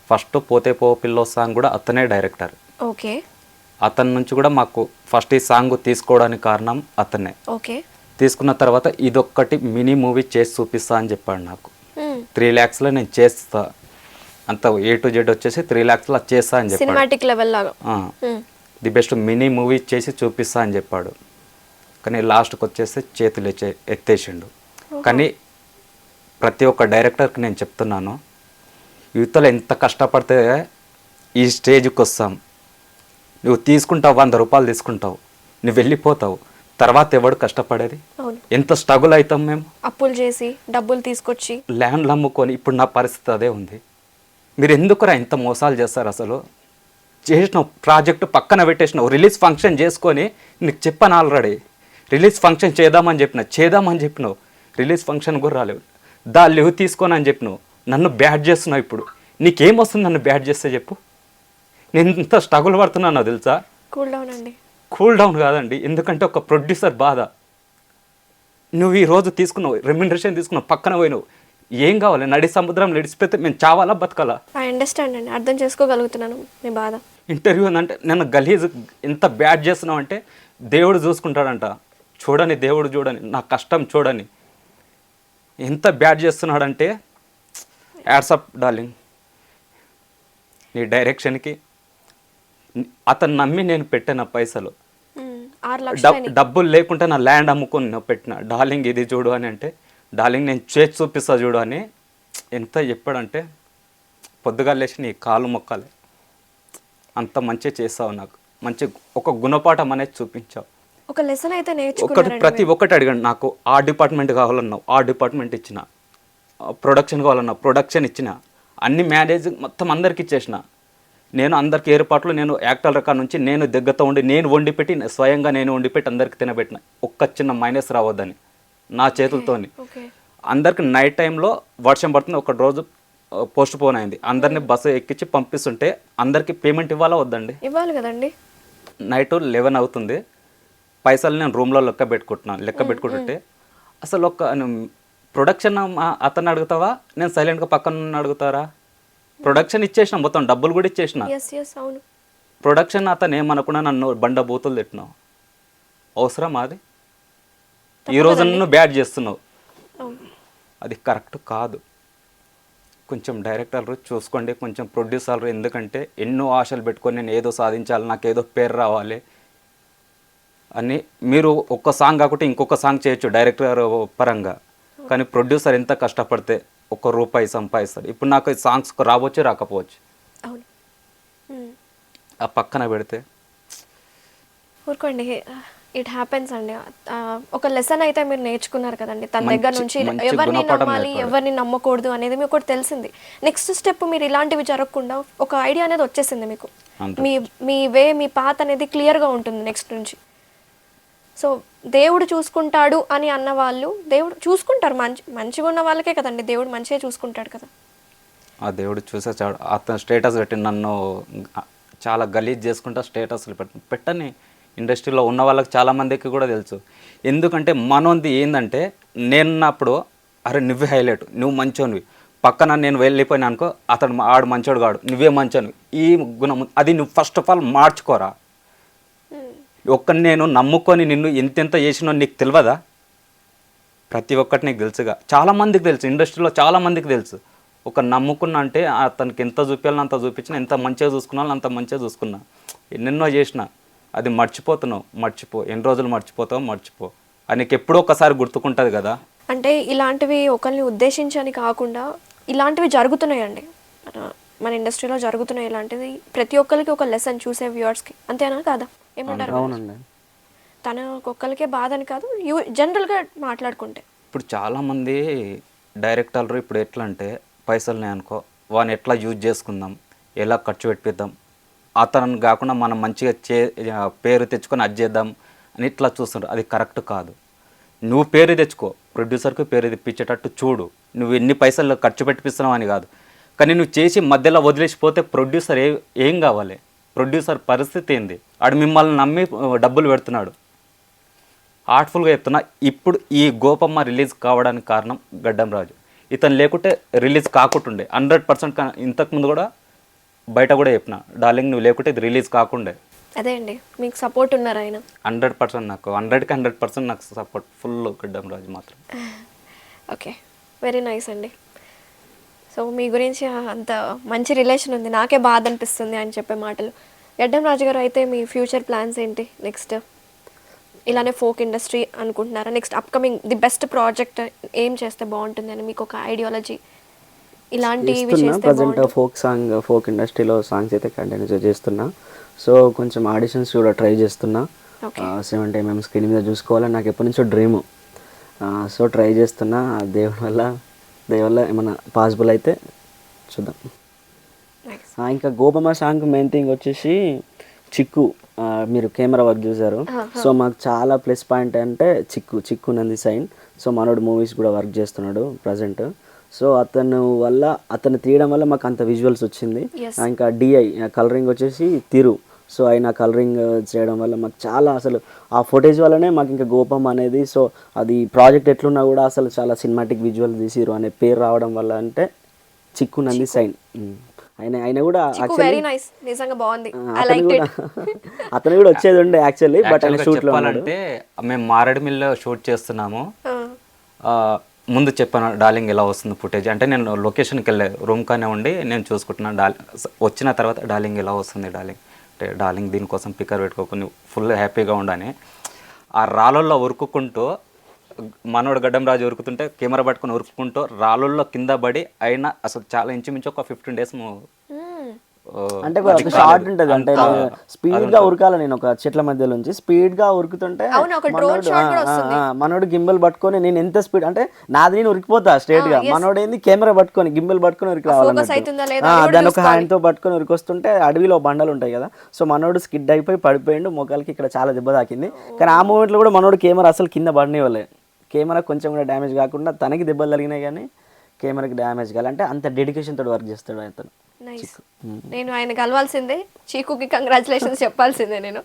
ఫస్ట్ పోతే పో పిల్లో సాంగ్ కూడా అతనే డైరెక్టర్.
ఓకే,
అతని నుంచి కూడా మాకు ఫస్ట్ ఈ సాంగ్ తీసుకోవడానికి కారణం అతనే.
ఓకే,
తీసుకున్న తర్వాత ఇదొక్కటి మినీ మూవీ చేసి చూపిస్తా అని చెప్పాడు నాకు. 3 lakhsలో నేను చేస్తా, అంత A to Z వచ్చేసి 3 lakhsలో చేస్తా అని చెప్పాడు.
సినిమాటిక్ లెవెల్ లాగా
ది బెస్ట్ మినీ మూవీ చేసి చూపిస్తా అని చెప్పాడు. కానీ లాస్ట్కి వచ్చేసి చేతులు ఎత్తేసిండు. కానీ ప్రతి ఒక్క డైరెక్టర్కి నేను చెప్తున్నాను, యువతలో ఎంత కష్టపడితే ఈ స్టేజ్కి వస్తాం. నువ్వు తీసుకుంటావు, 100 రూపాయలు తీసుకుంటావు, నువ్వు వెళ్ళిపోతావు. తర్వాత ఎవడు కష్టపడేది? ఎంత స్ట్రగుల్ అవుతాం మేము,
అప్పులు చేసి డబ్బులు తీసుకొచ్చి
ల్యాండ్లు అమ్ముకొని. ఇప్పుడు నా పరిస్థితి అదే ఉంది. మీరు ఎందుకురా ఇంత మోసాలు చేస్తారు? అసలు చేసినావు ప్రాజెక్టు పక్కన పెట్టేసినావు, రిలీజ్ ఫంక్షన్ చేసుకొని నీకు చెప్పాను ఆల్రెడీ. రిలీజ్ ఫంక్షన్ చేద్దామని చెప్పినావు, రిలీజ్ ఫంక్షన్ కూడా రాలేవు. లీవ్ తీసుకొని అని చెప్పినావు, నన్ను బ్యాడ్ చేస్తున్నావు. ఇప్పుడు నీకేమొస్తుంది నన్ను బ్యాడ్ చేస్తే చెప్పు? నేను ఇంత స్ట్రగుల్ పడుతున్నాను తెలుసా?
కూల్ డౌన్ అండి,
కూల్ డౌన్ కాదండి, ఎందుకంటే ఒక ప్రొడ్యూసర్ బాధ. నువ్వు ఈ రోజు తీసుకున్నావు, రెమ్యునరేషన్ తీసుకున్నావు, పక్కన పోయినావు, ఏం కావాలి? నడి సముద్రం నడిచిపోతే మేము చావాలా బతకాలా?
ఐ అండర్స్టాండ్ అండి, అర్థం చేసుకోగలుగుతున్నాను మీ బాధ.
ఇంటర్వ్యూ ఉందంటే నన్ను గలీజ్ ఎంత బ్యాడ్ చేస్తున్నావు అంటే దేవుడు చూసుకుంటాడంట. చూడని దేవుడు చూడని, నా కష్టం చూడని ఎంత బ్యాడ్ చేస్తున్నాడంటే యాడ్సప్ డార్లింగ్ నీ డైరెక్షన్కి. అతను నమ్మి నేను పెట్టిన పైసలు
6 లక్షలు
డబ్బులు లేకుంటే నా ల్యాండ్ అమ్ముకొని నేను పెట్టిన. డార్లింగ్ ఇది చూడు అని అంటే, డార్లింగ్ నేను చేసి చూపిస్తా చూడు అని ఎంత చెప్పాడంటే, పొద్దుగా లేచి నీ కాలు మొక్కాలి, అంత మంచిగా చేస్తావు, నాకు మంచి ఒక గుణపాఠం అనేది చూపించావు.
ఒక లెసన్ అయితే
ఒకటి
నేర్చుకున్నారండి.
ప్రతి ఒక్కటి అడిగాను, నాకు ఆ డిపార్ట్మెంట్ కావాలన్నావు, ఆ డిపార్ట్మెంట్ ఇచ్చిన, ప్రొడక్షన్ కావాలన్నావు, ప్రొడక్షన్ ఇచ్చిన, అన్ని మేనేజ్ మొత్తం అందరికి ఇచ్చేసిన. నేను అందరికి ఏర్పాట్లు, నేను యాక్టర్ రకాల నుంచి నేను దగ్గరతో ఉండి నేను వండిపెట్టి, స్వయంగా నేను వండిపెట్టి అందరికి తినబెట్టిన. ఒక్క చిన్న మైనస్ రావద్దని నా చేతులతోని.
ఓకే.
అందరికి నైట్ టైంలో వర్షం పడుతుంది, ఒక రోజు పోస్ట్ పోన్ అయింది, అందరినీ బస్సు ఎక్కించి పంపిస్తుంటే అందరికి పేమెంట్ ఇవ్వాలా వద్దండి?
ఇవ్వాలి కదండి.
నైట్ 11 అవుతుంది, పైసలు నేను రూమ్లో లెక్క పెట్టుకుంటుంటే అసలు ఒక ప్రొడక్షన్ అతను అడుగుతావా, నేను సైలెంట్గా పక్కన అడుగుతారా? ప్రొడక్షన్ ఇచ్చేసిన, మొత్తం డబ్బులు కూడా ఇచ్చేసిన.
ఎస్ అవును.
ప్రొడక్షన్ అతను ఏమనుకున్నా నన్ను బండ బూతులు తిట్టినావు, అవసరం అది? ఈరోజు నన్ను బ్యాడ్ చేస్తున్నావు,
అవును.
అది కరెక్ట్ కాదు. కొంచెం డైరెక్టర్లు చూసుకోండి, కొంచెం ప్రొడ్యూసర్లు, ఎందుకంటే ఎన్నో ఆశలు పెట్టుకొని నేను ఏదో సాధించాలి, నాకు ఏదో పేరు రావాలి అని. మీరు ఒక్క సాంగ్ కాకుంటే ఇంకొక సాంగ్ చేయొచ్చు డైరెక్టర్ పరంగా, కానీ ప్రొడ్యూసర్ ఎంత కష్టపడితే ఒక్క రూపాయి సంపాదిస్తాడు. ఇప్పుడు నాకు సాంగ్స్ రావచ్చు రాకపోవచ్చు,
అవును.
ఆ పక్కన పెడితే
ఊరుకోండి, ఇట్ హ్యాపెన్స్ అండి. ఒక లెసన్ అయితే మీరు నేర్చుకున్నారు కదండి తన దగ్గర నుంచి.
మంచి
ఎవరిని
గుణపాఠం
నమ్మాలి,
నేర్పాడు.
ఎవరిని నమ్మకూడదు అనేది మీకు ఒకటి తెలిసింది. నెక్స్ట్ స్టెప్ మీరు ఇలాంటివి జరగకుండా ఒక ఐడియా అనేది వచ్చేసింది మీకు.
అంతే.
మీ మీ పాత్ అనేది క్లియర్గా ఉంటుంది నెక్స్ట్ నుంచి. సో దేవుడు చూసుకుంటాడు అని అన్న వాళ్ళు దేవుడు చూసుకుంటారు. మంచిగా ఉన్న వాళ్ళకే కదండి దేవుడు మంచిగా చూసుకుంటాడు కదా.
ఆ దేవుడు చూసేసాడు. అతను స్టేటస్ పెట్టి నన్ను చాలా గలీజ్ చేసుకుంటా స్టేటస్లు పెట్టని ఇండస్ట్రీలో ఉన్న వాళ్ళకి చాలామందికి కూడా తెలుసు. ఎందుకంటే మనోంది ఏంటంటే, నేనున్నప్పుడు అరే నువ్వే హైలైట్, నువ్వు మంచోనివి, పక్కన నేను వెళ్ళిపోయినా అనుకో అతడు ఆడు మంచోడు కాడు, నువ్వే మంచోనివి, ఈ గుణం అది నువ్వు ఫస్ట్ ఆఫ్ ఆల్ మార్చుకోరా. ఒక్కని నేను నమ్ముకొని నిన్ను ఎంతెంత చేసినో నీకు తెలియదా? ప్రతి ఒక్కటి నీకు తెలుసుగా, చాలామందికి తెలుసు, ఇండస్ట్రీలో చాలామందికి తెలుసు. ఒక నమ్ముకున్నా అంటే అతనికి ఎంత చూపించాలని అంత చూపించిన, ఎంత మంచిగా చూసుకున్నాను అంత మంచిగా చూసుకున్నా, ఎన్నెన్నో చేసిన. అది మర్చిపోతున్నావు, మర్చిపో. ఎన్ని రోజులు మర్చిపోతావు, మర్చిపో. అది నీకు ఎప్పుడో ఒకసారి గుర్తుకుంటుంది కదా.
అంటే ఇలాంటివి ఒకరిని ఉద్దేశించని కాకుండా ఇలాంటివి జరుగుతున్నాయండి మన ఇండస్ట్రీలో, జరుగుతున్నాయి ఇలాంటివి. ప్రతి ఒక్కరికి ఒక లెసన్ చూసే వ్యూవర్స్కి, అంతేనా కాదా? ఏమంటారు?
అవునండి.
తన ఒక్కరికే బాధ అని కాదు, జనరల్గా మాట్లాడుకుంటే
ఇప్పుడు చాలామంది డైరెక్టర్లు ఇప్పుడు ఎట్లా అంటే, పైసలునే అనుకో వాడిని ఎట్లా యూజ్ చేసుకుందాం, ఎలా ఖర్చు పెట్టిద్దాం, అతను కాకుండా మనం మంచిగా పేరు తెచ్చుకొని అది చేద్దాం అని ఇట్లా చూస్తుంటారు. అది కరెక్ట్ కాదు. నువ్వు పేరు తెచ్చుకో, ప్రొడ్యూసర్కి పేరు తెప్పించేటట్టు చూడు. నువ్వు ఎన్ని పైసలు ఖర్చు పెట్టిస్తున్నావు అని కాదు, కానీ నువ్వు చేసి మధ్యలో వదిలేసిపోతే ప్రొడ్యూసర్ ఏం కావాలి? ప్రొడ్యూసర్ పరిస్థితి ఏంది? ఆడు మిమ్మల్ని నమ్మి డబ్బులు పెడుతున్నాడు. ఆర్ట్ఫుల్గా చెప్తున్నా, ఇప్పుడు ఈ గోపమ్మ రిలీజ్ కావడానికి కారణం గడ్డం రాజు. ఇతను లేకుంటే రిలీజ్ కాకుంటుండే 100%. ఇంతకుముందు కూడా బయట కూడా చెప్పిన, డార్లింగ్ నువ్వు లేకుంటే ఇది రిలీజ్ కాకుండే.
అదే అండి, మీకు సపోర్ట్ ఉన్నారు ఆయన.
100% నాకు 100కి 100% నాకు సపోర్ట్ ఫుల్ గడ్డం రాజు మాత్రం.
ఓకే, వెరీ నైస్ అండి. సో మీ గురించి అంత మంచి రిలేషన్ ఉంది, నాకే బాధ అనిపిస్తుంది అని చెప్పే మాటలు. గడ్డం రాజు గారు, అయితే మీ ఫ్యూచర్ ప్లాన్స్ ఏంటి నెక్స్ట్? ఇలానే ఫోక్ ఇండస్ట్రీ అనుకుంటున్నారా? Next upcoming the best project ఏం చేస్తే బాగుంటుంది అని మీకు ఒక ఐడియాలజీ? ఇలాంటివి చేస్తే
ప్రజెంట్ ఫోక్ ఇండస్ట్రీలో సాంగ్స్ అయితే కంటిన్యూ చేస్తున్నా. సో కొంచెం ఆడిషన్స్ కూడా ట్రై చేస్తున్నా. 70 mm స్క్రీన్ మీద చూసుకోవాలని నాకు ఎప్పటి నుంచో డ్రీము. సో ట్రై చేస్తున్నా. దేవుడి వల్ల ఏమన్నా పాసిబుల్ అయితే చూద్దాం. ఇంకా గోపమ్మ సాంగ్ మెయిన్ థింగ్ వచ్చేసి చిక్కు. మీరు కెమెరా వర్క్ చూసారు. సో మాకు చాలా ప్లస్ పాయింట్ అంటే చిక్కు నంది సైన్. సో మనోడు మూవీస్ కూడా వర్క్ చేస్తున్నాడు ప్రజెంట్. సో అతను తీయడం వల్ల మాకు అంత విజువల్స్ వచ్చింది. ఇంకా డిఐ కలరింగ్ వచ్చేసి సో ఆయన కలరింగ్ చేయడం వల్ల మాకు చాలా అసలు ఆ ఫుటేజ్ వల్లనే మాకు ఇంకా గోపం అనేది, సో అది ప్రాజెక్ట్ ఎట్లున్నా కూడా అసలు చాలా సినిమాటిక్ విజువల్ తీసిరు అనే పేరు రావడం వల్ల అంటే చిక్కు నంది సైన్. ఆయన కూడా
వెరీ నైస్, నిజంగా బాగుంది.
అతను కూడా వచ్చేది ఉండే యాక్చువల్లీ, బట్ ఆయన షూట్ లో
చెప్పాలంటే మేము మారేడుమిల్లో షూట్ చేస్తున్నాము. ముందు చెప్పాను డార్లింగ్ ఎలా వస్తుంది ఫుటేజ్ అంటే, నేను లొకేషన్కి వెళ్ళే రూమ్ కానే ఉండి నేను చూసుకుంటున్నాను. వచ్చిన తర్వాత డార్లింగ్ ఎలా వస్తుంది డార్లింగ్ అంటే, డార్లింగ్ దీనికోసం పిక్కర్ పెట్టుకోకుండా ఫుల్ హ్యాపీగా ఉండని ఆ రాళ్ళల్లో ఉరుక్కుంటూ మనోడు గడ్డం రాజు ఉరుకుతుంటే కెమెరా పట్టుకుని ఉరుక్కుంటూ రాళ్ళల్లో కింద పడి అయినా అసలు చాలా ఇంచుమించు ఒక 15 days
అంటే ఒక షార్ట్ ఉంటుంది అంటే స్పీడ్ గా ఉరకాలి, నేను ఒక చెట్ల మధ్యలో నుంచి స్పీడ్ గా ఉరుకుతుంటే మనోడు గింబల్ పట్టుకొని, నేను ఎంత స్పీడ్ అంటే నాది నేను ఉరికిపోతా స్ట్రేట్ గా, మనోడు ఏంది కెమెరా పట్టుకొని గింబల్ పట్టుకొని ఉరికి రావాలి, దాని ఒక హ్యాండ్ తో పట్టుకొని ఉరికొస్తుంటే అడవిలో బండలు ఉంటాయి కదా, సో మనోడు స్కిడ్ అయిపోయి పడిపోయిండు, మొక్కలకి ఇక్కడ చాలా దెబ్బ తాకింది. కానీ ఆ మూమెంట్ లో కూడా మనోడు కెమెరా అసలు కింద పడనివ్వలే, కెమెరా కొంచెం కూడా డ్యామేజ్ కాకుండా తనకి దెబ్బలు తగినాయి కానీ కెమెరాకి డ్యామేజ్ కావాలంటే అంత డెడికేషన్ తోటి వర్క్ చేస్తాడు అతను.
నేను ఆయన కలవాల్సిందే, చీకుకి కంగ్రాచులేషన్స్ చెప్పాల్సిందే. నేను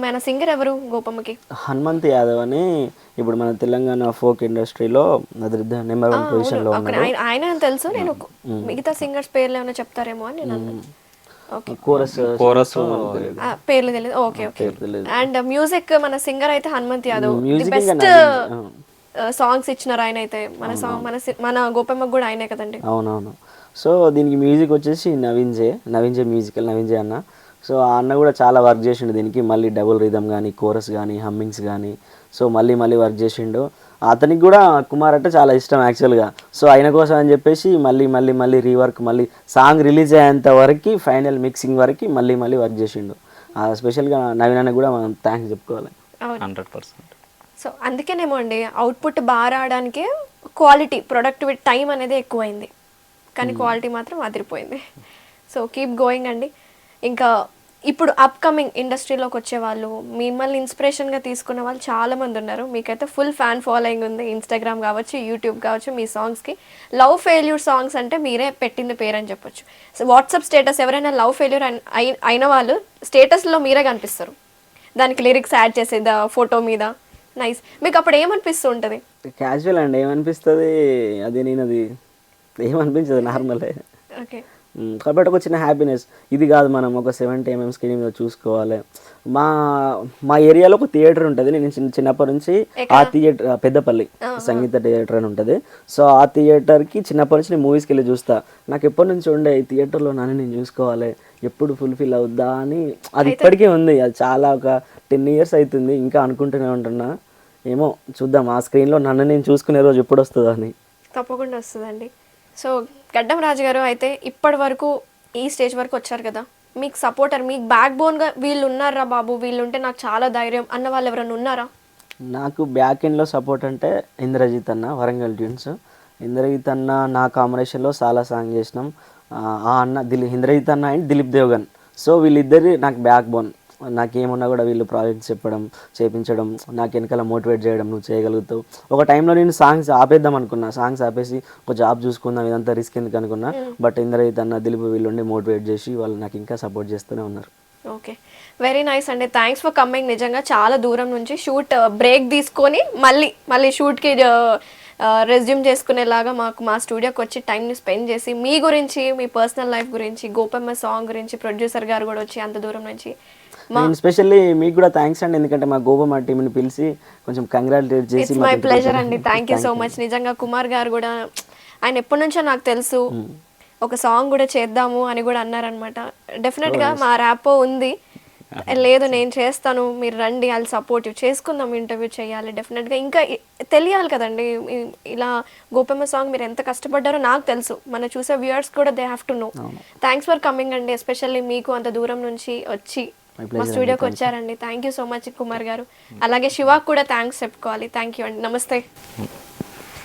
మన సింగర్ ఎవరు గోపమ్మకి?
హనుమంత్ యాదవ్ అని ఇప్పుడు మన తెలంగాణ ఫోక్ ఇండస్ట్రీలో నెంబర్ 1 పొజిషన్ లో ఉన్నారు.
ఆయన తెలుసు, నేను మిగతా సింగర్స్ పేర్లు ఏమైనా చెప్తారేమో అని నేను అన్నాను.
కోరస్
పేర్లు తెలియదు. Okay okay. అండ్ మ్యూజిక్ మన సింగర్ అయితే హనుమంత్ యాదవ్, బెస్ట్ సాంగ్స్ ఇచ్చినారు ఆయన అయితే. మన సాంగ్ మన గోపమ్మకి కూడా ఆయనే కదండి.
అవునవును. సో దీనికి మ్యూజిక్ వచ్చేసి నవీన్ జే మ్యూజికల్ నవీన్ జే అన్న. సో ఆ అన్న కూడా చాలా వర్క్ చేసిండు దీనికి, మళ్ళీ డబుల్ రిథమ్ కానీ కోరస్ కానీ హమ్మింగ్స్ కానీ, సో మళ్ళీ వర్క్ చేసిండు. అతనికి కూడా కుమార్ అంటే చాలా ఇష్టం యాక్చువల్గా. సో ఆయన కోసం అని చెప్పేసి మళ్ళీ రీవర్క్, మళ్ళీ సాంగ్ రిలీజ్ అయ్యేంత వరకు ఫైనల్ మిక్సింగ్ వరకు మళ్ళీ వర్క్ చేసిండు. స్పెషల్గా నవీన్ అన్న కూడా మనం థ్యాంక్స్ చెప్పుకోవాలి
100%.
సో అందుకేనేమో అండి అవుట్పుట్ బాగా రావడానికి క్వాలిటీ, ప్రొడక్టివిటీ, టైం అనేది ఎక్కువైంది, కానీ క్వాలిటీ మాత్రం అదిరిపోయింది. సో కీప్ గోయింగ్ అండి. ఇంకా ఇప్పుడు అప్కమింగ్ ఇండస్ట్రీలోకి వచ్చే వాళ్ళు, మిమ్మల్ని ఇన్స్పిరేషన్గా తీసుకున్న వాళ్ళు చాలామంది ఉన్నారు. మీకైతే ఫుల్ ఫ్యాన్ ఫాలోయింగ్ ఉంది, ఇన్స్టాగ్రామ్ కావచ్చు, యూట్యూబ్ కావచ్చు. మీ సాంగ్స్కి లవ్ ఫెయిల్యూర్ సాంగ్స్ అంటే మీరే పెట్టింది పేరు అని చెప్పొచ్చు. సో వాట్సాప్ స్టేటస్ ఎవరైనా లవ్ ఫెయిల్యూర్ అయిన వాళ్ళు స్టేటస్లో మీరే కనిపిస్తారు, దానికి లిరిక్స్ యాడ్ చేసేదా ఫోటో మీద. నైస్. మీకు అప్పుడు ఏమనిపిస్తూ ఉంటుంది?
క్యాజువల్ అండి, ఏమనిపిస్తుంది అది ఏమనిపించదు, నార్మలే.
ఓకే.
కాబట్టి ఒక చిన్న హ్యాపీనెస్. ఇది కాదు, మనం ఒక 70 mm స్క్రీన్ మీద చూసుకోవాలి. మా ఏరియాలో ఒక థియేటర్ ఉంటుంది, నేను చిన్నప్పటి నుంచి ఆ థియేటర్ పెద్దపల్లి సంగీత థియేటర్ అని ఉంటుంది. సో ఆ థియేటర్కి చిన్నప్పటి నుంచి నేను మూవీస్కి వెళ్ళి చూస్తా. నాకు ఎప్పటి నుంచి ఉండే ఈ థియేటర్లో నన్ను నేను చూసుకోవాలి, ఎప్పుడు ఫుల్ఫిల్ అవుద్దా అని. అది ఇప్పటికీ ఉంది, అది చాలా ఒక 10 years అవుతుంది, ఇంకా అనుకుంటూనే ఉంటున్నా. ఏమో చూద్దాం, ఆ స్క్రీన్లో నన్ను నేను చూసుకునే రోజు ఎప్పుడు వస్తుందో అని.
తప్పకుండా వస్తుందండి. సో గడ్డం రాజు గారు అయితే ఇప్పటి వరకు ఈ స్టేజ్ వరకు వచ్చారు కదా, మీకు సపోర్టర్, మీకు బ్యాక్ బోన్గా వీళ్ళు ఉన్నారా బాబు, వీళ్ళు ఉంటే నాకు చాలా ధైర్యం అన్న వాళ్ళు ఎవరైనా ఉన్నారా?
నాకు బ్యాక్ ఎండ్లో సపోర్ట్ అంటే ఇంద్రజిత్ అన్న, వరంగల్ ట్యూన్స్. ఇంద్రజిత్ అన్న నా కాంబినేషన్లో చాలా సాంగ్ చేసినాం. ఆ అన్న ఇంద్రజిత్ అన్న అండ్ దిలీప్ దేవగన్. సో వీళ్ళిద్దరు నాకు బ్యాక్ బోన్. నాకేమున్నా కూడా వీళ్ళు ప్రాజెక్ట్స్ చెప్పడం, చేయించడం, నాకు వెనకాల మోటివేట్ చేయడం, నువ్వు చేయగలుగుతావు. ఒక టైంలో నేను సాంగ్స్ ఆపేద్దాం అనుకున్నా, సాంగ్స్ ఆపేసి ఒక జాబ్ చూసుకుందాం, ఇదంతా రిస్క్ ఎందుకు అనుకున్నా. బట్ ఇంద్రజిత్ అన్న, దిలీప్ వీళ్ళుండి మోటివేట్ చేసి వాళ్ళు నాకు ఇంకా సపోర్ట్ చేస్తూనే ఉన్నారు.
ఓకే, వెరీ నైస్ అండి. Thanks for coming. నిజంగా చాలా దూరం నుంచి షూట్ బ్రేక్ తీసుకొని మళ్ళీ షూట్కి రెజ్యూమ్ చేసుకునేలాగా మా స్టూడియోకి వచ్చి టైంని స్పెండ్ చేసి మీ గురించి, మీ పర్సనల్ లైఫ్ గురించి, గోపమ్మ సాంగ్ గురించి, ప్రొడ్యూసర్ గారు కూడా వచ్చి అంత దూరం నుంచి.
స్పెషల్లీ మీకు కూడా థ్యాంక్స్ అండి, ఎందుకంటే మా గోపమ్మ టీంని పిలిచి కొంచెం కంగ్రాచులేట్ చేసి.
మై ప్లెజర్ అండి, థ్యాంక్ యూ సో మచ్. నిజంగా కుమార్ గారు కూడా ఆయన ఎప్పటి నుంచో నాకు తెలుసు, ఒక సాంగ్ కూడా చేద్దాము అని కూడా అన్నారనమాట. డెఫినెట్గా మా ర్యాపో ఉంది, లేదు నేను చేస్తాను, మీరు రండి, అది సపోర్టివ్ చేసుకుందాం, ఇంటర్వ్యూ చేయాలి డెఫినెట్గా. ఇంకా తెలియాలి కదండి ఇలా గోపమ్మ సాంగ్ మీరు ఎంత కష్టపడ్డారో నాకు తెలుసు, మన చూసే వ్యూయర్స్ కూడా they have to know. Thanks for coming అండి, ఎస్పెషల్లీ మీకు అంత దూరం నుంచి వచ్చి మా స్టూడియోకి వచ్చారండి. Thank you so much Kumar గారు. అలాగే శివాకు కూడా థ్యాంక్స్ చెప్పుకోవాలి. థ్యాంక్ యూ అండి, నమస్తే.